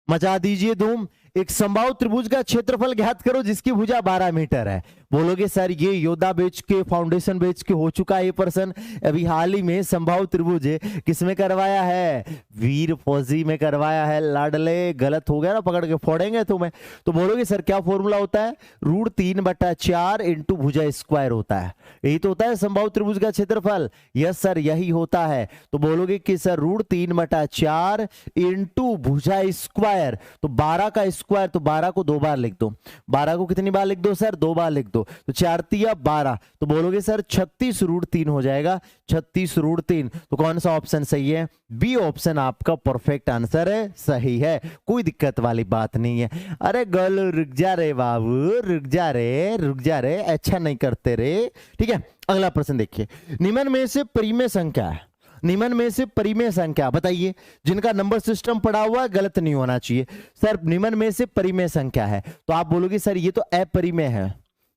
मचा दीजिए धूम। एक समबाहु त्रिभुज का क्षेत्रफल ज्ञात करो जिसकी भुजा 12 मीटर है। बोलोगे सर ये योद्धा बेच के, फाउंडेशन बेच के हो चुका है ये प्रश्न। अभी हाल ही में समबाहु त्रिभुज किसमें करवाया है? वीर फौजी में करवाया है। लाडले गलत हो गया ना, पकड़ के फोड़ेंगे तुम्हें। तो बोलोगे सर क्या फॉर्मूला होता है? √3/4 इंटू भुजा स्क्वायर होता है। यही तो होता है समबाहु त्रिभुज का क्षेत्रफल। यस सर यही होता है। तो बोलोगे कि सर √3/4 इंटू भुजा स्क्वायर, तो 12 का स्क्वायर, तो 12 को 2 बार लिख दो। 12 को कितनी बार लिख दो सर? 2 बार लिख दो। तो 4 तिया 12, तो बोलोगे सर 36 √3 हो जाएगा। 36 √3। तो कौन सा ऑप्शन सही है? बी ऑप्शन आपका परफेक्ट आंसर है, सही है। कोई दिक्कत वाली बात नहीं है। अरे गर्ल रुक जा रे बाबू, रुक जा रे, रुक जा रे, अच्छा नहीं करते रे। ठीक है, अगला प्रश्न देखिए। निम्न में से परिमेय संख्या है, निम्न में से परिमेय संख्या बताइए जिनका नंबर सिस्टम पड़ा हुआ है, गलत नहीं होना चाहिए। सर निम्न में से परिमेय संख्या है, तो आप बोलोगे सर ये तो अपरिमेय है।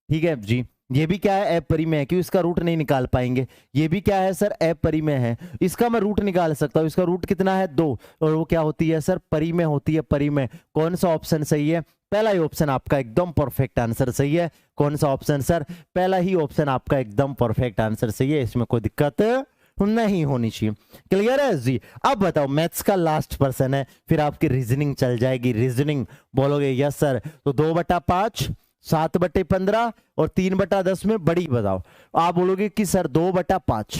ठीक है जी, ये भी क्या है? अपरिमेय है, क्यों? इसका रूट नहीं निकाल पाएंगे। ये भी क्या है सर? अपरिमेय है। इसका मैं रूट निकाल सकता हूं। इसका रूट कितना है? 2, और वो क्या होती है सर? परिमेय होती है, परिमेय। कौन सा ऑप्शन सही है? पहला ही ऑप्शन आपका एकदम परफेक्ट आंसर सही है। कौन सा ऑप्शन सर? पहला ही ऑप्शन आपका एकदम परफेक्ट आंसर सही है। इसमें कोई दिक्कत नहीं होनी चाहिए। क्लियर है जी? अब बताओ, मैथ्स का लास्ट पर्सन है, फिर आपकी रीजनिंग चल जाएगी। रीजनिंग बोलोगे यस सर, तो 2/5, 7/15 और 3/10 में बड़ी बताओ। आप बोलोगे कि सर 2/5,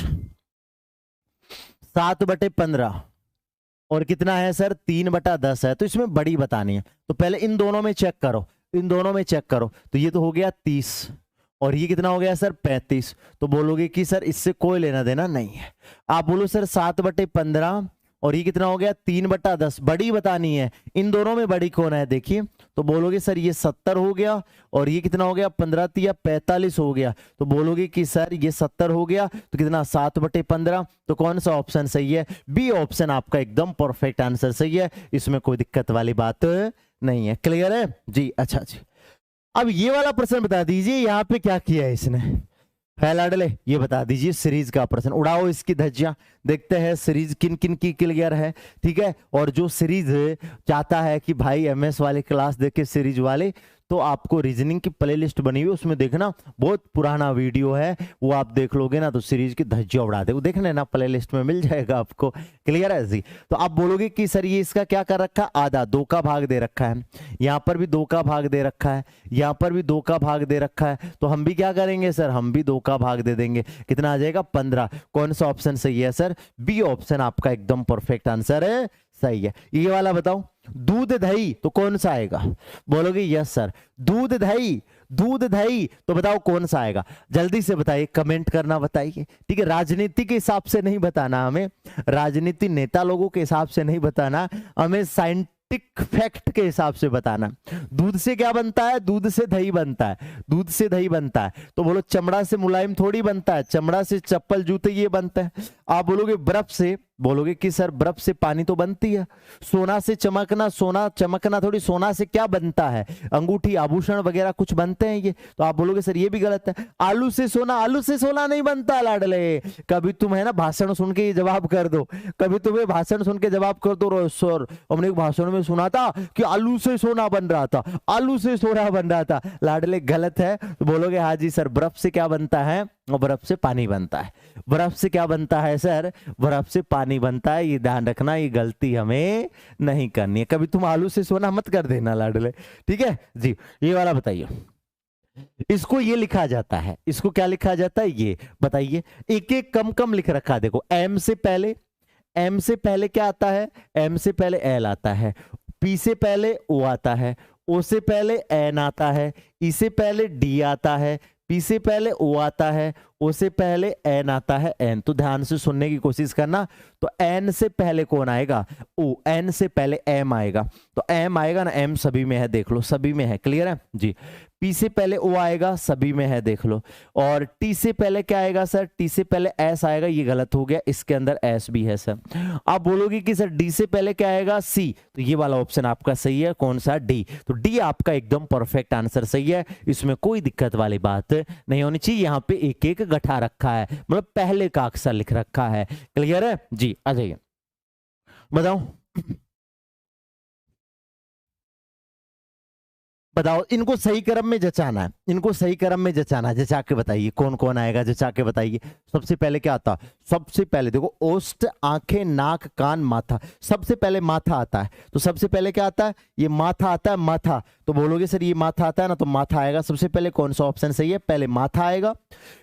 7/15 और कितना है सर? 3/10 है। तो इसमें बड़ी बतानी है, तो पहले इन दोनों में चेक करो, इन दोनों में चेक करो। तो ये तो हो गया 30 और ये कितना हो गया सर? 35। तो बोलोगे कि सर इससे कोई लेना देना नहीं है। आप बोलो सर 7/15 और ये कितना हो गया? 3/10। बड़ी बतानी है, इन दोनों में बड़ी कौन है? देखिए, तो बोलोगे सर ये 70 हो गया और ये कितना हो गया? 15 तिया 45 हो गया। तो बोलोगे कि सर ये 70 हो गया, तो कितना? 7/15। तो कौन सा ऑप्शन सही है? बी ऑप्शन आपका एकदम परफेक्ट आंसर सही है। इसमें कोई दिक्कत वाली बात नहीं है। क्लियर है जी? अच्छा जी, अब ये वाला प्रश्न बता दीजिए, यहाँ पे क्या किया है इसने? लाडले ये बता दीजिए, सीरीज का प्रश्न। उड़ाओ इसकी धज्जियां, देखते हैं सीरीज किन किन की क्लियर है। ठीक है, और जो सीरीज चाहता है कि भाई एमएस वाले क्लास देखे सीरीज वाले, तो आपको रीजनिंग की प्लेलिस्ट बनी हुई, उसमें देखना, बहुत पुराना वीडियो है, वो आप देख लोगे ना तो सीरीज की धज्जियां उड़ा दे, वो देख लेना, प्लेलिस्ट में मिल जाएगा आपको। क्लियर है जी? तो आप बोलोगे कि सर ये इसका क्या कर रखा है, आधा 2 का भाग दे रखा है, यहां पर भी 2 का भाग दे रखा है, यहां पर भी 2 का भाग दे रखा है, तो हम भी क्या करेंगे सर, हम भी 2 का भाग दे देंगे। कितना आ जाएगा, 15। कौन सा ऑप्शन सही है सर, बी ऑप्शन आपका एकदम परफेक्ट आंसर है, सही है। ये वाला बताओ, दूध दही, तो कौन सा आएगा, बोलोगे यस सर, दूध दही, दूध दही, तो बताओ कौन सा आएगा, जल्दी से बताइए, कमेंट करना बताइए, ठीक है। राजनीति के हिसाब से नहीं बताना हमें, राजनीति नेता लोगों के हिसाब से नहीं बताना हमें, साइंटिफिक फैक्ट के हिसाब से बताना। दूध से क्या बनता है, दूध से दही बनता है, दूध से दही बनता है, तो बोलो चमड़ा से मुलायम थोड़ी बनता है, चमड़ा से चप्पल जूते ये बनता है। आप बोलोगे बर्फ से, बोलोगे कि सर बर्फ से पानी तो बनती है, सोना से चमकना, सोना चमकना थोड़ी, सोना से क्या बनता है, अंगूठी आभूषण वगैरह कुछ बनते हैं ये, तो आप बोलोगे सर ये भी गलत है। आलू से सोना, आलू से सोना नहीं बनता लाडले। कभी तुम है ना भाषण सुन के जवाब कर दो, कभी तुम्हें भाषण सुन के जवाब कर दो, सर हमने एक भाषण में सुना था कि आलू से सोना बन रहा था, आलू से सोना बन रहा था, लाडले गलत है। तो बोलोगे हाँ जी सर, बर्फ से क्या बनता है, और बर्फ से पानी बनता है। बर्फ से क्या बनता है सर, बर्फ से पानी बनता है, ये ध्यान रखना, ये गलती हमें नहीं करनी है। कभी तुम आलू से सोना मत कर देना लाडले, ठीक है जी। ये वाला बताइए, इसको ये लिखा जाता है, इसको क्या लिखा जाता है, ये बताइए। एक एक कम कम लिख रखा है, देखो एम से पहले, एम से पहले क्या आता है, एम से पहले एल आता है, पी से पहले ओ आता है, ओ से पहले एन आता है, ई से पहले डी आता है, पी से पहले ओ आता है, ओ से पहले एन आता है, एन। तो ध्यान से सुनने की कोशिश करना, तो एन से पहले कौन आएगा, ओ, एन से पहले एम आएगा, तो एम आएगा ना, एम सभी में है, देख लो सभी में है, क्लियर है जी। पी से पहले ओ आएगा, सभी में है, देख लो। और टी से पहले क्या आएगा सर, टी से पहले एस आएगा, ये गलत हो गया, इसके अंदर एस भी है सर। आप बोलोगे कि सर डी से पहले क्या आएगा, सी, तो ये वाला ऑप्शन आपका सही है, कौन सा, डी। तो डी आपका एकदम परफेक्ट आंसर सही है, इसमें कोई दिक्कत वाली बात नहीं होनी चाहिए। यहाँ पे एक एक गठा रखा है, मतलब पहले का अक्षर लिख रखा है, क्लियर है जी। आ जाइए, बताओ बताओ, इनको सही क्रम में जचाना है, इनको सही क्रम में जचाना है, जचा के बताइए कौन कौन आएगा, जचा के बताइए। सबसे पहले क्या आता, सबसे पहले देखो, ओष्ठ, आंखें, नाक, कान, माथा, सबसे पहले माथा आता है, तो सबसे पहले क्या आता है, ये माथा आता है, माथा। तो बोलोगे सर ये माथा आता है ना, तो माथा आएगा सबसे पहले, कौन सा ऑप्शन सही है, पहले माथा आएगा,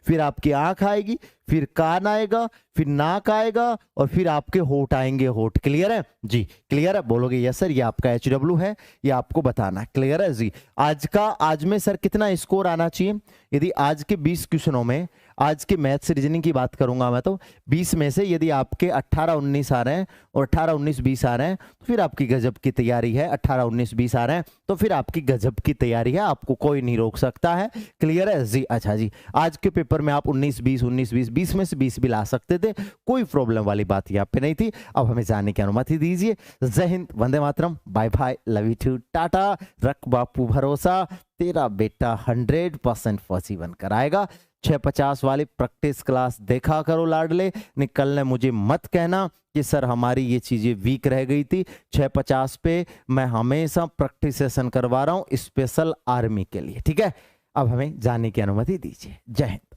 फिर आपकी आंख आएगी, फिर कान आएगा, फिर नाक आएगा, और फिर आपके होठ आएंगे, होठ। क्लियर है जी, क्लियर है, बोलोगे यस सर, ये आपका HW है, ये आपको बताना, क्लियर है जी। आज में सर कितना स्कोर आना चाहिए, यदि आज के 20 क्वेश्चनों में, आज के मैथ्स रीजनिंग की बात करूंगा मैं, तो 20 में से यदि आपके 18-19 आ रहे हैं और 18-19-20 आ रहे हैं, तो फिर आपकी गजब की तैयारी है। 18-19-20 आ रहे हैं तो फिर आपकी गजब की तैयारी है, आपको कोई नहीं रोक सकता है, क्लियर है जी। अच्छा जी, आज के पेपर में आप 19-20 19-20 20 में से 20 भी ला सकते थे, कोई प्रॉब्लम वाली बात यहाँ पे नहीं थी। अब हमें जाने की अनुमति दीजिए। जय हिंद, Vande Mataram, bye bye, love you too, tata, रख बापू भरोसा, तेरा बेटा 100% फौजी बनकर आएगा। 650 वाली प्रैक्टिस क्लास देखा करो लाडले, निकलने मुझे मत कहना कि सर हमारी ये चीजें वीक रह गई थी। 650 पे मैं हमेशा प्रैक्टिस सेशन करवा रहा हूं स्पेशल आर्मी के लिए, ठीक है। अब हमें जाने की अनुमति दीजिए। जय हिंद।